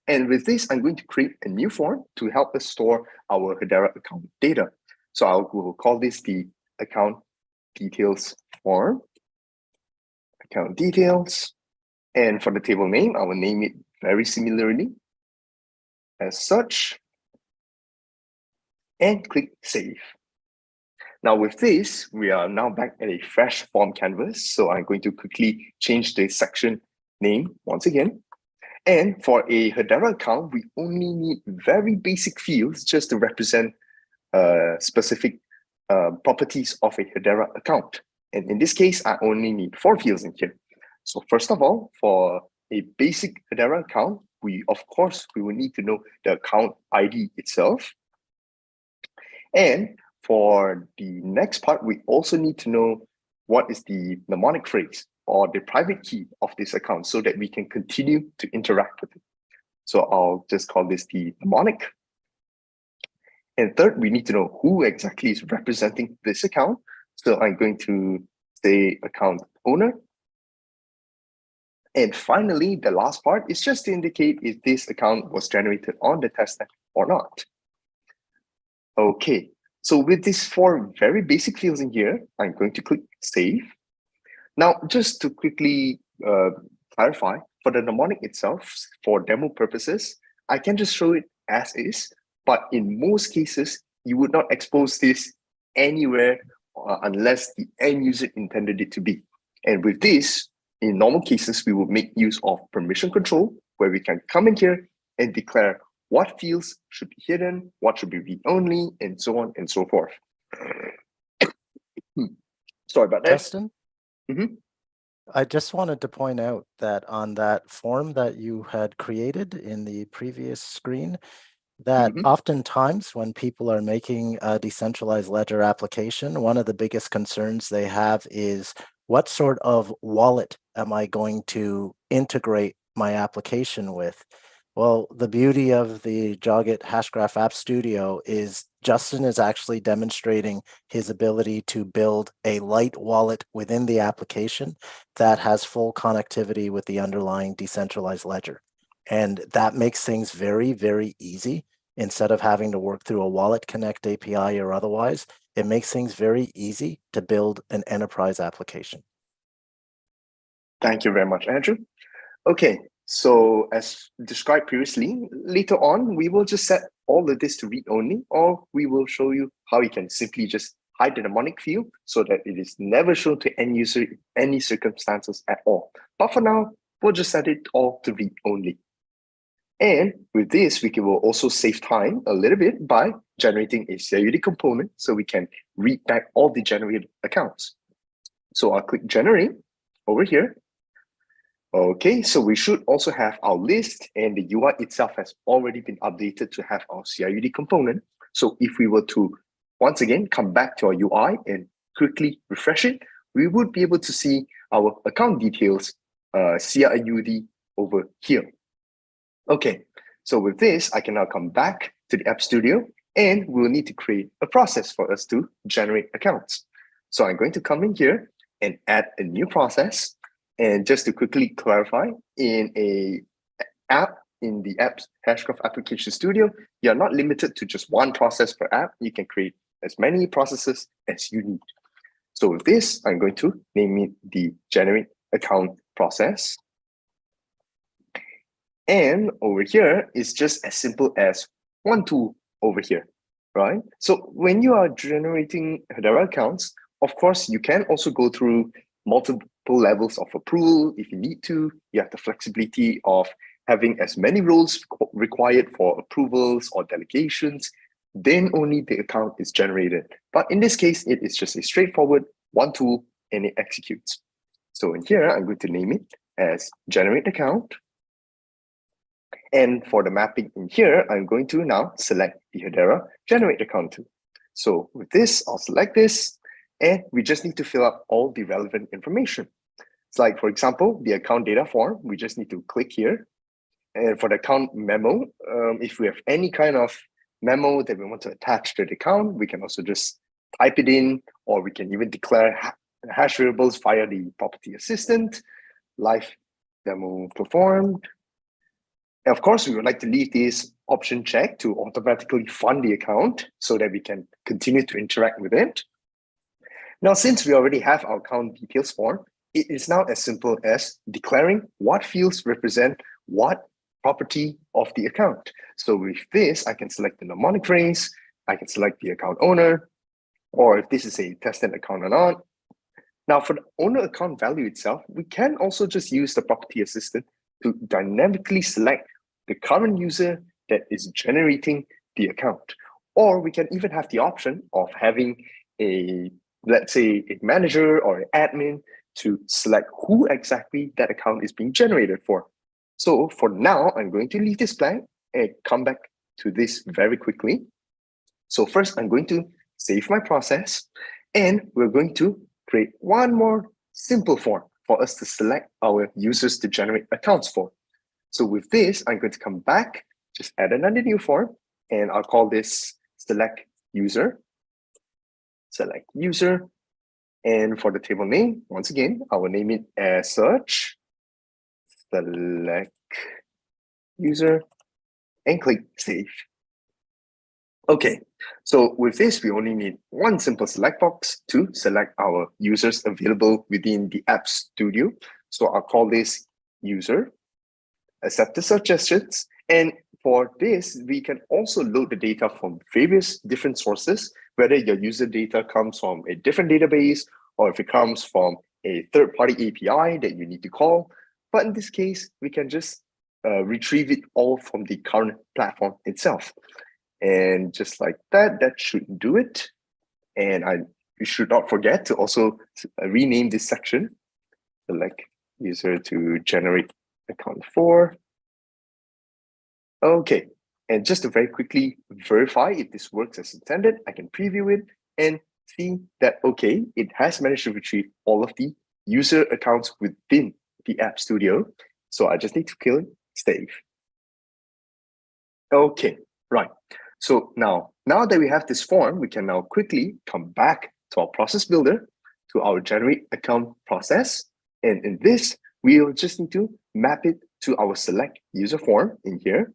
[SPEAKER 4] And with this, I'm going to create a new form to help us store our Hedera account data. So we'll call this the account details form, account details. And for the table name, I will name it very similarly as such, and click Save. Now with this, we are now back at a fresh form canvas. So I'm going to quickly change the section name once again. And for a Hedera account, we only need very basic fields just to represent specific properties of a Hedera account. And in this case, I only need 4 fields in here. So first of all, for a basic Hedera account, we will need to know the account ID itself. And for the next part, we also need to know what is the mnemonic phrase or the private key of this account so that we can continue to interact with it. So I'll just call this the mnemonic. And third, we need to know who exactly is representing this account. So I'm going to say account owner. And finally, the last part is just to indicate if this account was generated on the testnet or not. Okay, so with these 4 very basic fields in here, I'm going to click Save. Now, just to quickly clarify, for the mnemonic itself, for demo purposes, I can just show it as is, but in most cases, you would not expose this anywhere unless the end user intended it to be. And with this, in normal cases, we will make use of permission control, where we can come in here and declare what fields should be hidden, what should be read-only, and so on and so forth. Sorry about that.
[SPEAKER 3] Justin? I just wanted to point out that on that form that you had created in the previous screen, that oftentimes when people are making a decentralized ledger application, one of the biggest concerns they have is what sort of wallet am I going to integrate my application with? Well, the beauty of the Joget Hashgraph App Studio is Justin is actually demonstrating his ability to build a light wallet within the application that has full connectivity with the underlying decentralized ledger. And that makes things very, very easy. Instead of having to work through a Wallet Connect API or otherwise, it makes things very easy to build an enterprise application.
[SPEAKER 4] Thank you very much, Andrew. Okay, so as described previously, later on, we will just set all of this to read only, or we will show you how you can simply just hide the mnemonic field so that it is never shown to end user in any circumstances at all. But for now, we'll just set it all to read only. And with this, we will also save time a little bit by generating a CIUD component so we can read back all the generated accounts. So I'll click Generate over here. Okay, so we should also have our list, and the UI itself has already been updated to have our CIUD component. So if we were to, once again, come back to our UI and quickly refresh it, we would be able to see our account details CIUD over here. Okay, so with this, I can now come back to the App Studio, and we'll need to create a process for us to generate accounts. So I'm going to come in here and add a new process. And just to quickly clarify, in the app's Hashgraph Application Studio, you're not limited to just one process per app. You can create as many processes as you need. So with this, I'm going to name it the generate account process. And over here, it's just as simple as one tool over here, right? So when you are generating Hedera accounts, of course, you can also go through multiple levels of approval if you need to. You have the flexibility of having as many roles required for approvals or delegations, then only the account is generated. But in this case, it is just a straightforward one tool and it executes. So in here, I'm going to name it as generate account. And for the mapping in here, I'm going to now select the Hedera generate account tool. So with this, I'll select this, and we just need to fill up all the relevant information. It's like, for example, the account data form, we just need to click here. And for the account memo, if we have any kind of memo that we want to attach to the account, we can also just type it in, or we can even declare hash variables via the property assistant, live demo performed. And of course, we would like to leave this option checked to automatically fund the account so that we can continue to interact with it. Now, since we already have our account details form, it is now as simple as declaring what fields represent what property of the account. So with this, I can select the mnemonic phrase, I can select the account owner, or if this is a tested account or not. Now, for the owner account value itself, we can also just use the property assistant to dynamically select the current user that is generating the account. Or we can even have the option of having a, let's say, a manager or an admin to select who exactly that account is being generated for. So for now, I'm going to leave this blank and come back to this very quickly. So first, I'm going to save my process, and we're going to create one more simple form for us to select our users to generate accounts for. So with this, I'm going to come back, just add another new form, and I'll call this select user. Select user. And for the table name, once again, I will name it as search, select user, and click save. Okay, so with this, we only need one simple select box to select our users available within the App Studio. So I'll call this user, accept the suggestions. And for this, we can also load the data from various different sources, whether your user data comes from a different database or if it comes from a third-party API that you need to call. But in this case, we can just retrieve it all from the current platform itself. And just like that, that should do it. And you should not forget to also rename this section, select user to generate account for. Okay, and just to very quickly verify if this works as intended, I can preview it and see that, okay, it has managed to retrieve all of the user accounts within the App Studio. So I just need to click save. Okay, right. So now that we have this form, we can now quickly come back to our process builder, to our generate account process. And in this, we'll just need to map it to our select user form in here.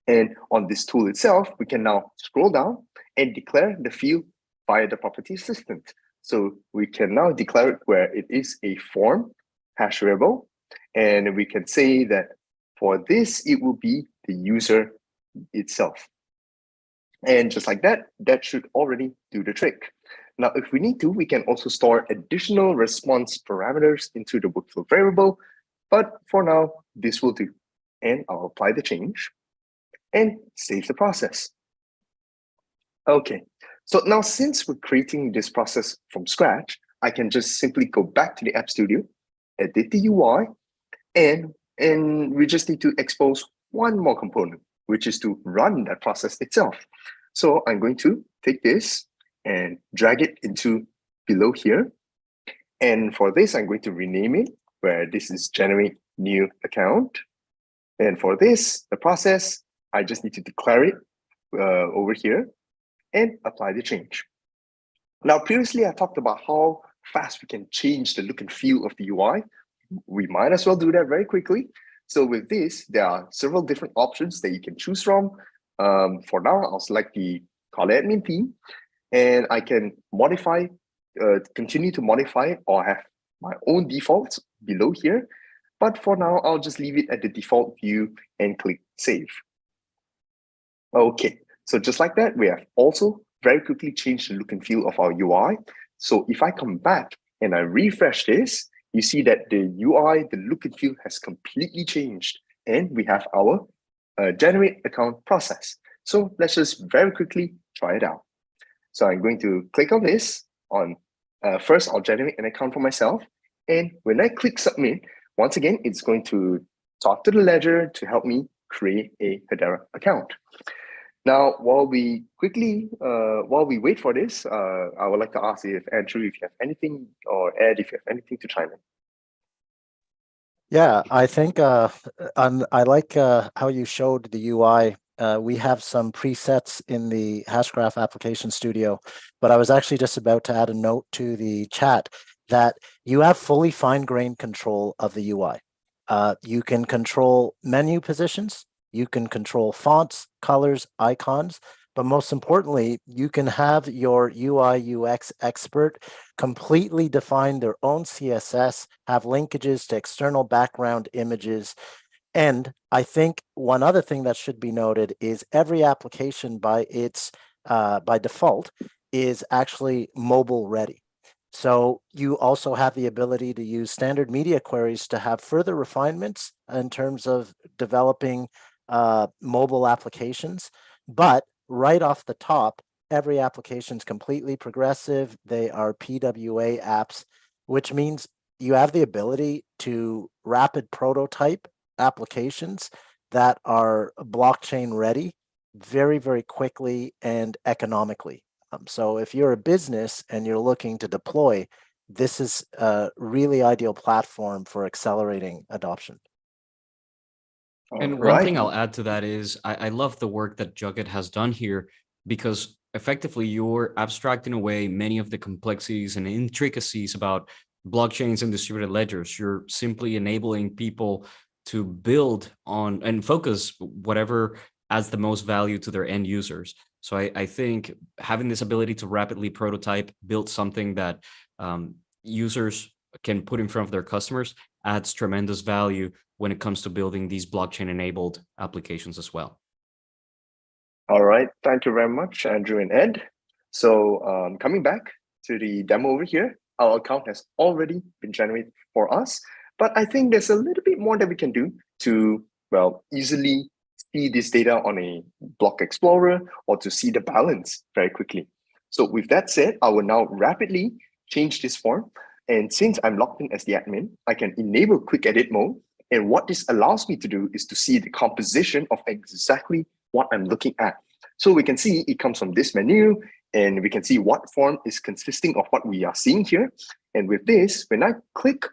[SPEAKER 4] And on this tool itself, we can now scroll down and declare the field via the property assistant. So we can now declare it where it is a form hash variable. And we can say that for this, it will be the user itself. And just like that, that should already do the trick. Now, if we need to, we can also store additional response parameters into the workflow variable. But for now, this will do. And I'll apply the change and save the process. Okay, so now since we're creating this process from scratch, I can just simply go back to the App Studio, edit the UI, and we just need to expose one more component, which is to run that process itself. So I'm going to take this and drag it into below here. And for this, I'm going to rename it, where this is generate new account. And for this, the process, I just need to declare it over here and apply the change. Now, previously, I talked about how fast we can change the look and feel of the UI. We might as well do that very quickly. So with this, there are several different options that you can choose from. For now, I'll select the Color Admin theme, and I can modify continue to modify it or have my own defaults below here. But for now, I'll just leave it at the default view and click Save. Okay, so just like that, we have also very quickly changed the look and feel of our UI. So if I come back and I refresh this, you see that the UI, the look and feel has completely changed. And we have our generate account process. So let's just very quickly try it out. So I'm going to click on this. First, I'll generate an account for myself. And when I click submit, once again, it's going to talk to the ledger to help me create a Hedera account. Now, while we wait for this, I would like to ask if Andrew, if you have anything, or Ed, if you have anything to chime in.
[SPEAKER 3] Yeah, I think I like how you showed the UI. We have some presets in the Hashgraph Application Studio, but I was actually just about to add a note to the chat that you have fully fine-grained control of the UI. You can control menu positions, you can control fonts, colors, icons, but most importantly, you can have your UI UX expert completely define their own CSS, have linkages to external background images. And I think one other thing that should be noted is every application by default is actually mobile ready. So you also have the ability to use standard media queries to have further refinements in terms of developing mobile applications. But right off the top, every application is completely progressive. They are PWA apps, which means you have the ability to rapid prototype applications that are blockchain ready very, very quickly and economically. So if you're a business and you're looking to deploy, this is a really ideal platform for accelerating adoption.
[SPEAKER 2] And one thing I'll add to that is I love the work that Joget has done here, because effectively you're abstracting away many of the complexities and intricacies about blockchains and distributed ledgers. You're simply enabling people to build on and focus whatever adds the most value to their end users. So I think having this ability to rapidly prototype, build something that users can put in front of their customers adds tremendous value when it comes to building these blockchain-enabled applications as well.
[SPEAKER 4] All right, thank you very much, Andrew and Ed. So coming back to the demo over here, our account has already been generated for us, but I think there's a little bit more that we can do to, well, easily see this data on a block explorer or to see the balance very quickly. So with that said, I will now rapidly change this form. And since I'm logged in as the admin, I can enable quick edit mode. And what this allows me to do is to see the composition of exactly what I'm looking at. So we can see it comes from this menu, and we can see what form is consisting of what we are seeing here. And with this, when I click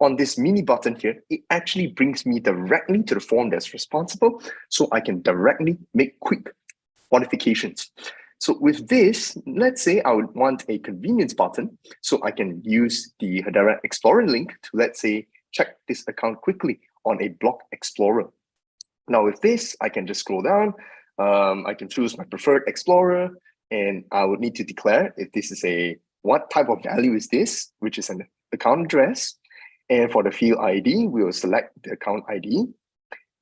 [SPEAKER 4] on this mini button here, it actually brings me directly to the form that's responsible, so I can directly make quick modifications. So with this, let's say I would want a convenience button, so I can use the Hedera Explorer link to, let's say, check this account quickly on a block explorer. Now with this, I can just scroll down. I can choose my preferred explorer, and I would need to declare if this is what type of value is this, which is an account address. And for the field ID, we will select the account ID.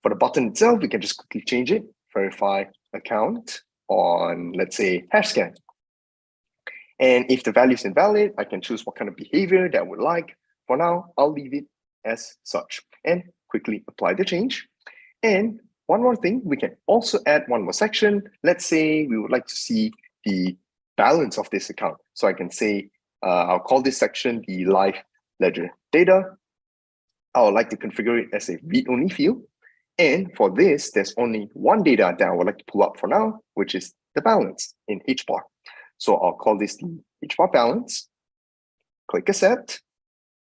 [SPEAKER 4] For the button itself, we can just quickly change it, verify account on, let's say, HashScan. And if the value is invalid, I can choose what kind of behavior that I would like. For now, I'll leave it as such and quickly apply the change. And one more thing, we can also add one more section. Let's say we would like to see the balance of this account. So I can say, I'll call this section the live ledger data. I would like to configure it as a read-only field. And for this, there's only one data that I would like to pull up for now, which is the balance in HBAR. So I'll call this the HBAR balance, click accept.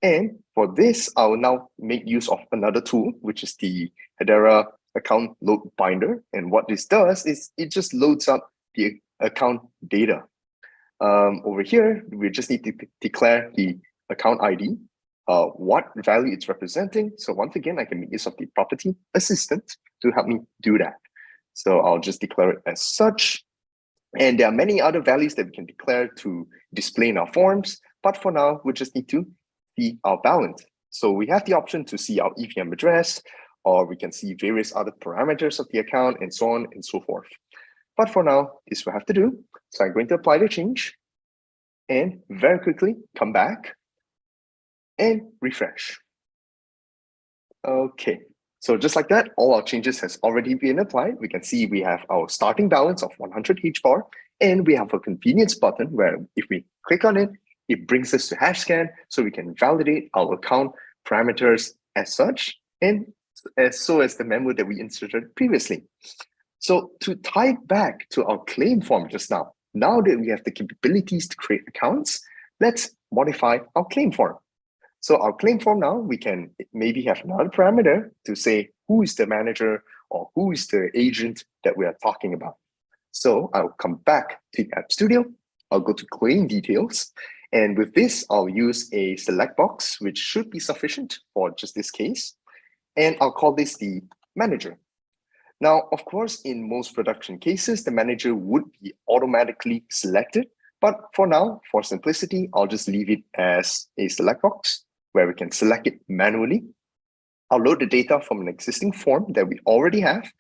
[SPEAKER 4] And for this, I will now make use of another tool, which is the Hedera account load binder. And what this does is it just loads up the account data. Over here, we just need to declare the account ID, what value it's representing. So once again, I can make use of the property assistant to help me do that. So I'll just declare it as such. And there are many other values that we can declare to display in our forms. But for now, we just need to see our balance. So we have the option to see our EVM address, or we can see various other parameters of the account and so on and so forth. But for now, this we have to do. So I'm going to apply the change and very quickly come back and refresh. Okay, so just like that, all our changes has already been applied. We can see we have our starting balance of 100 HBAR, and we have a convenience button where if we click on it, it brings us to HashScan, so we can validate our account parameters as such, and as the memo that we inserted previously. So to tie it back to our claim form just now that we have the capabilities to create accounts, let's modify our claim form. So our claim form now, we can maybe have another parameter to say who is the manager or who is the agent that we are talking about. So I'll come back to the App Studio. I'll go to claim details. And with this, I'll use a select box, which should be sufficient for just this case. And I'll call this the manager. Now, of course, in most production cases, the manager would be automatically selected. But for now, for simplicity, I'll just leave it as a select box where we can select it manually. I'll load the data from an existing form that we already have.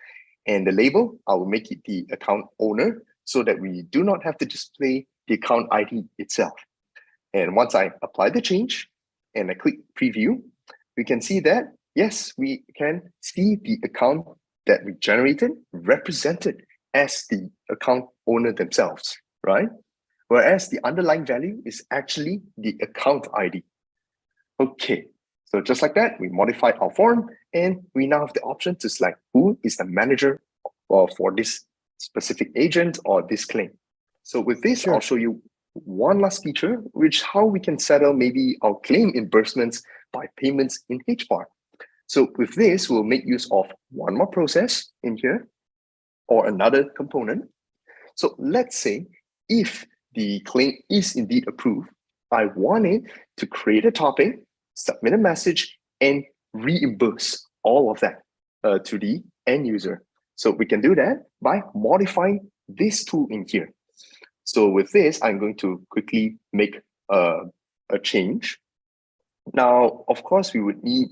[SPEAKER 4] And the label, I will make it the account owner so that we do not have to display the account ID itself. And once I apply the change and I click preview, we can see that, yes, we can see the account that we generated represented as the account owner themselves, right? Whereas the underlying value is actually the account ID. Okay, so just like that, we modified our form and we now have the option to select who is the manager for this specific agent or this claim. So with this, I'll show you one last feature, which how we can settle maybe our claim reimbursements by payments in HBAR. So with this, we'll make use of one more process in here or another component. So let's say if the claim is indeed approved, I want it to create a topic, submit a message, and reimburse all of that to the end user. So we can do that by modifying this tool in here. So with this, I'm going to quickly make a change. Now, of course, we would need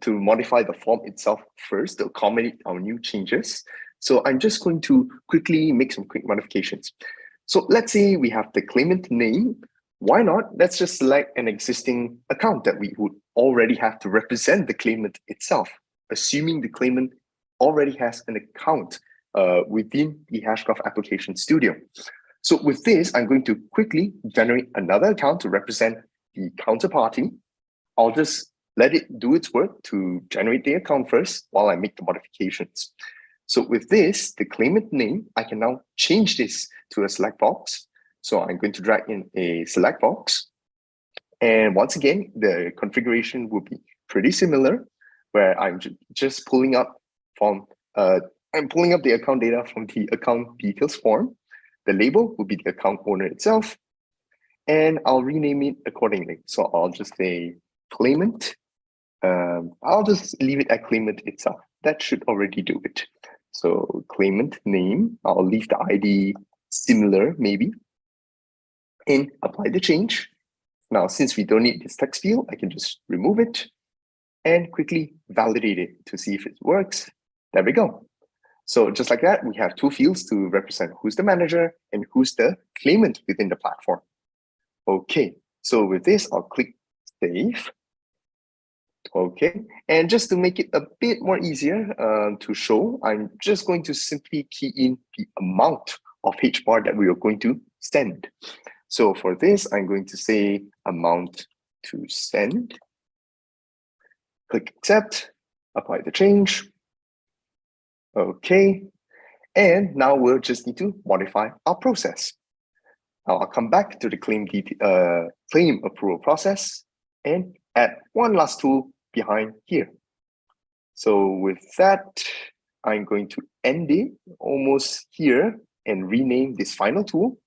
[SPEAKER 4] to modify the form itself first to accommodate our new changes. So I'm just going to quickly make some quick modifications. So let's say we have the claimant name. Why not? Let's just select an existing account that we would already have to represent the claimant itself, assuming the claimant already has an account within the Hashgraph Application Studio. So with this, I'm going to quickly generate another account to represent the counterparty. I'll just let it do its work to generate the account first while I make the modifications. So with this, the claimant name, I can now change this to a select box. So I'm going to drag in a select box. And once again, the configuration will be pretty similar, where I'm just pulling up from, I'm pulling up the account data from the account details form. The label will be the account owner itself, and I'll rename it accordingly. So I'll just say claimant. I'll just leave it at claimant itself. That should already do it. So claimant name, I'll leave the ID similar maybe, and apply the change. Now, since we don't need this text field, I can just remove it and quickly validate it to see if it works. There we go. So just like that, we have two fields to represent who's the manager and who's the claimant within the platform. Okay, so with this, I'll click save. Okay, and just to make it a bit more easier to show, I'm just going to simply key in the amount of HBAR that we are going to send. So for this, I'm going to say amount to send. Click accept, apply the change. Okay, and now we'll just need to modify our process. Now I'll come back to the claim approval process and add one last tool behind here. So with that, I'm going to end it almost here and rename this final tool.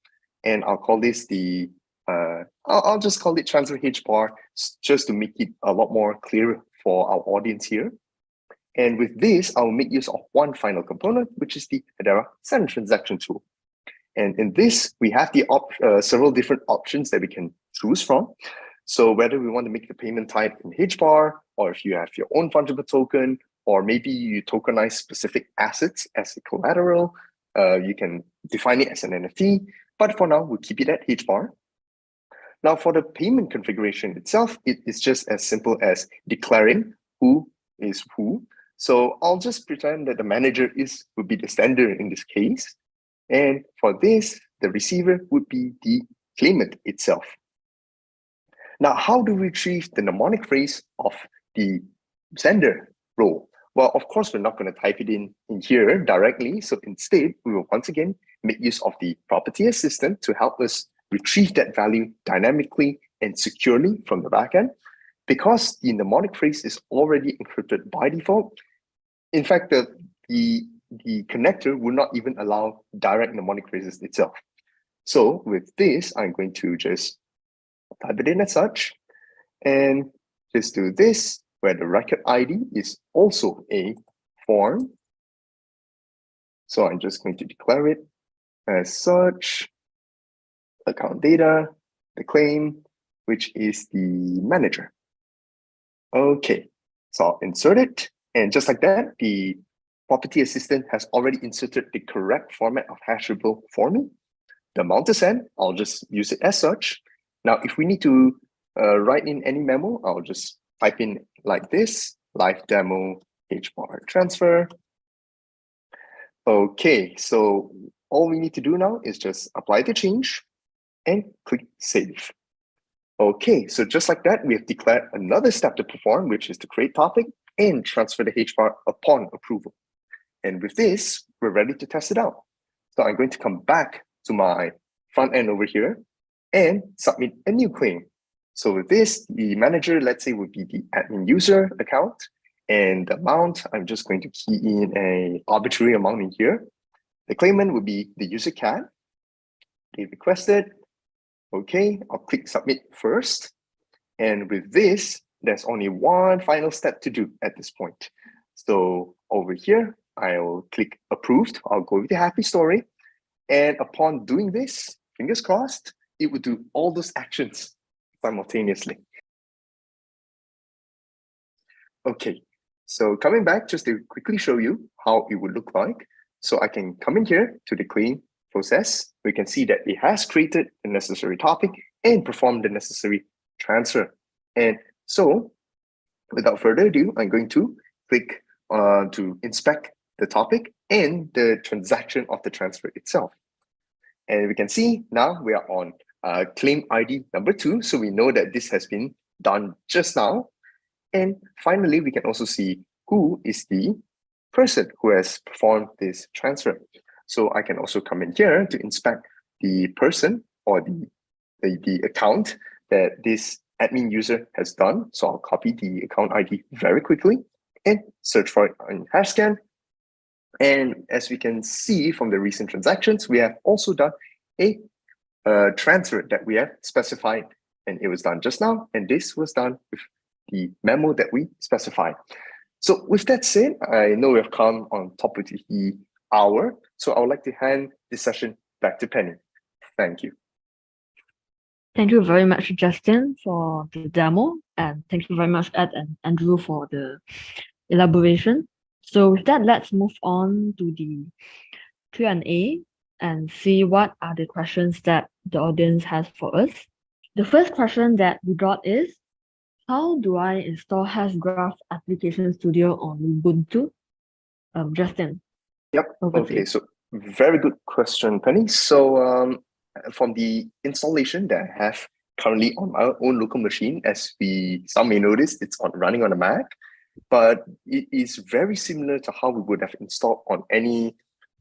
[SPEAKER 4] And I'll call this the, I'll just call it transfer HBAR just to make it a lot more clear for our audience here. And with this, I'll make use of one final component, which is the Hedera send transaction tool. And in this, we have the several different options that we can choose from. So whether we want to make the payment type in HBAR, or if you have your own fungible token, or maybe you tokenize specific assets as a collateral, you can define it as an NFT. But for now, we'll keep it at HBAR. Now, for the payment configuration itself, it is just as simple as declaring who is who. So I'll just pretend that the manager would be the sender in this case. And for this, the receiver would be the claimant itself. Now, how do we retrieve the mnemonic phrase of the sender role? Well, of course, we're not going to type it in here directly. So instead, we will once again make use of the property assistant to help us retrieve that value dynamically and securely from the backend. Because the mnemonic phrase is already encrypted by default, in fact, the connector will not even allow direct mnemonic phrases itself. So with this, I'm going to just type it in as such and just do this, where the record ID is also a form. So I'm just going to declare it as such, account data, the claim, which is the manager. Okay, so I'll insert it. And just like that, the property assistant has already inserted the correct format of hashable for me. The amount to send, I'll just use it as such. Now, if we need to write in any memo, I'll just type in like this, live demo HBAR transfer. Okay, so all we need to do now is just apply the change and click save. Okay, so just like that, we have declared another step to perform, which is to create topic and transfer the HBAR upon approval. And with this, we're ready to test it out. So I'm going to come back to my front end over here and submit a new claim. So with this, the manager, let's say, would be the admin user account, and the amount, I'm just going to key in an arbitrary amount in here. The claimant would be the user cat. They requested. Okay, I'll click submit first. And with this, there's only one final step to do at this point. So over here, I'll click approved. I'll go with the happy story. And upon doing this, fingers crossed, it would do all those actions simultaneously. Okay, so coming back just to quickly show you how it would look like. So I can come in here to the claim process. We can see that it has created the necessary topic and performed the necessary transfer. And so without further ado, I'm going to click to inspect the topic and the transaction of the transfer itself. And we can see now we are on claim ID number 2. So we know that this has been done just now. And finally, we can also see who is the person who has performed this transfer. So I can also come in here to inspect the person or the account that this admin user has done. So I'll copy the account ID very quickly and search for it in HashScan. And as we can see from the recent transactions, we have also done a transfer that we have specified, and it was done just now. And this was done with the memo that we specified. So with that said, I know we have come on top of the hour. So I would like to hand this session back to Penny. Thank you.
[SPEAKER 1] Thank you very much, Justin, for the demo. And thank you very much, Ed and Andrew, for the elaboration. So with that, let's move on to the Q&A and see what are the questions that the audience has for us. The first question that we got is, how do I install Hashgraph Application Studio on Ubuntu? Justin.
[SPEAKER 4] Yep. Okay. So very good question, Penny. So from the installation that I have currently on my own local machine, as some may notice, it's running on a Mac, but it is very similar to how we would have installed on any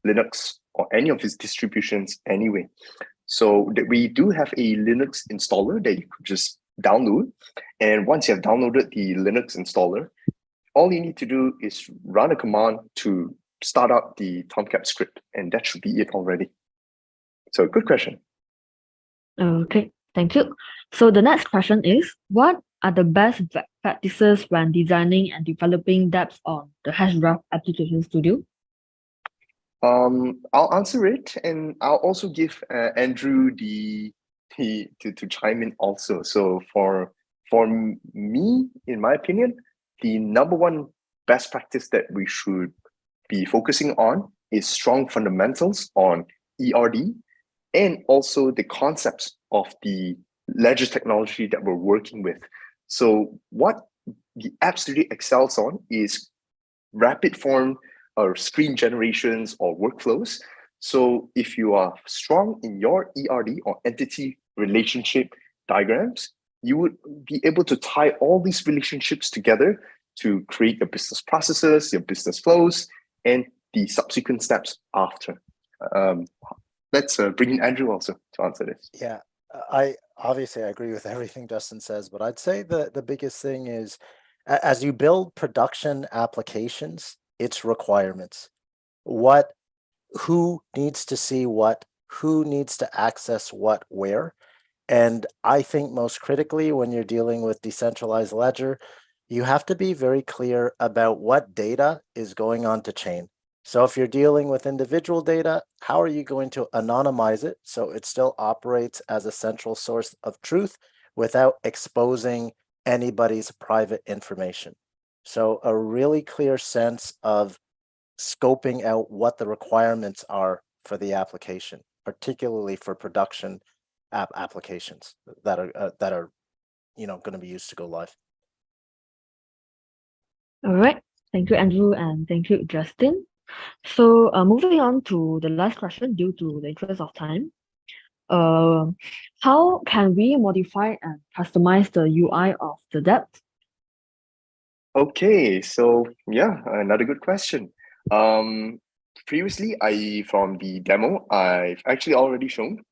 [SPEAKER 4] Linux or any of its distributions anyway. So we do have a Linux installer that you could just download. And once you have downloaded the Linux installer, all you need to do is run a command to start up the Tomcat script, and that should be it already. So good question.
[SPEAKER 1] Okay, thank you. So the next question is, what are the best practices when designing and developing dApps on the Hashgraph Application Studio?
[SPEAKER 4] I'll answer it, and I'll also give Andrew the to chime in also. So for me, in my opinion, the number one best practice that we should be focusing on is strong fundamentals on ERD and also the concepts of the ledger technology that we're working with. So what the App Studio excels on is rapid form or screen generations or workflows. So if you are strong in your ERD or entity relationship diagrams, you would be able to tie all these relationships together to create your business processes, your business flows, and the subsequent steps after. Let's bring in Andrew also to answer this.
[SPEAKER 3] Yeah, I agree with everything Justin says, but I'd say the biggest thing is as you build production applications, it's requirements. Who needs to see what, who needs to access what, where. And I think most critically, when you're dealing with decentralized ledger, you have to be very clear about what data is going on to chain. So if you're dealing with individual data, how are you going to anonymize it so it still operates as a central source of truth without exposing anybody's private information? So a really clear sense of scoping out what the requirements are for the application, particularly for production applications that are going to be used to go live.
[SPEAKER 1] All right. Thank you, Andrew, and thank you, Justin. So moving on to the last question due to the interest of time. How can we modify and customize the UI of the dApp?
[SPEAKER 4] Okay, so yeah, another good question. Previously, from the demo, I've actually already shown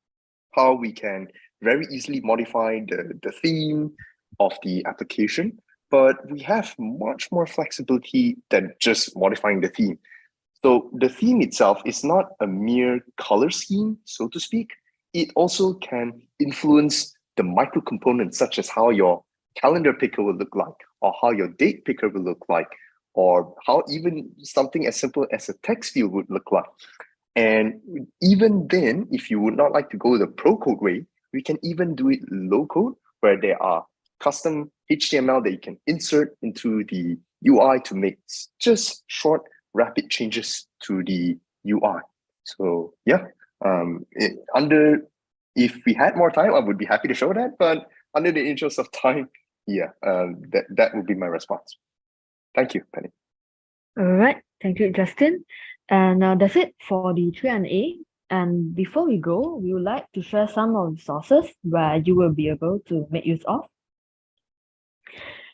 [SPEAKER 4] how we can very easily modify the theme of the application, but we have much more flexibility than just modifying the theme. So the theme itself is not a mere color scheme, so to speak. It also can influence the micro components, such as how your calendar picker will look like, or how your date picker will look like, or how even something as simple as a text field would look like. And even then, if you would not like to go the pro code way, we can even do it low code, where there are custom HTML that you can insert into the UI to make just short, rapid changes to the UI. So yeah, if we had more time, I would be happy to show that, but under the interest of time, yeah, that would be my response. Thank you, Penny.
[SPEAKER 1] All right. Thank you, Justin. And that's it for the Q&A. And before we go, we would like to share some of the sources where you will be able to make use of.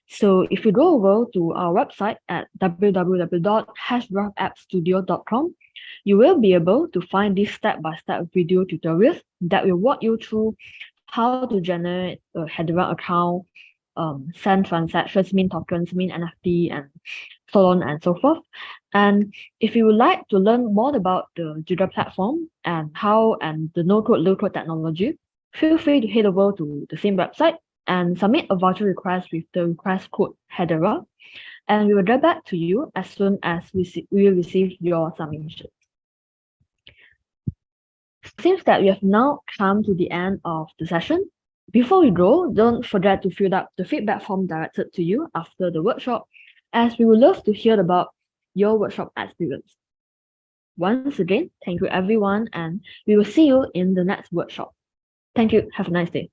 [SPEAKER 1] So if you go over to our website at www.hashgraphappstudio.com, you will be able to find these step-by-step video tutorials that will walk you through how to generate a Hedera account, send transactions, mint tokens, mint NFT, and so on and so forth. And if you would like to learn more about the Hedera platform and the no-code, low-code technology, feel free to head over to the same website and submit a voucher request with the request code Hedera, and we will get back to you as soon as we will receive your submission. Seems that we have now come to the end of the session. Before we go, don't forget to fill out the feedback form directed to you after the workshop, as we would love to hear about your workshop experience. Once again, thank you everyone, and we will see you in the next workshop. Thank you. Have a nice day.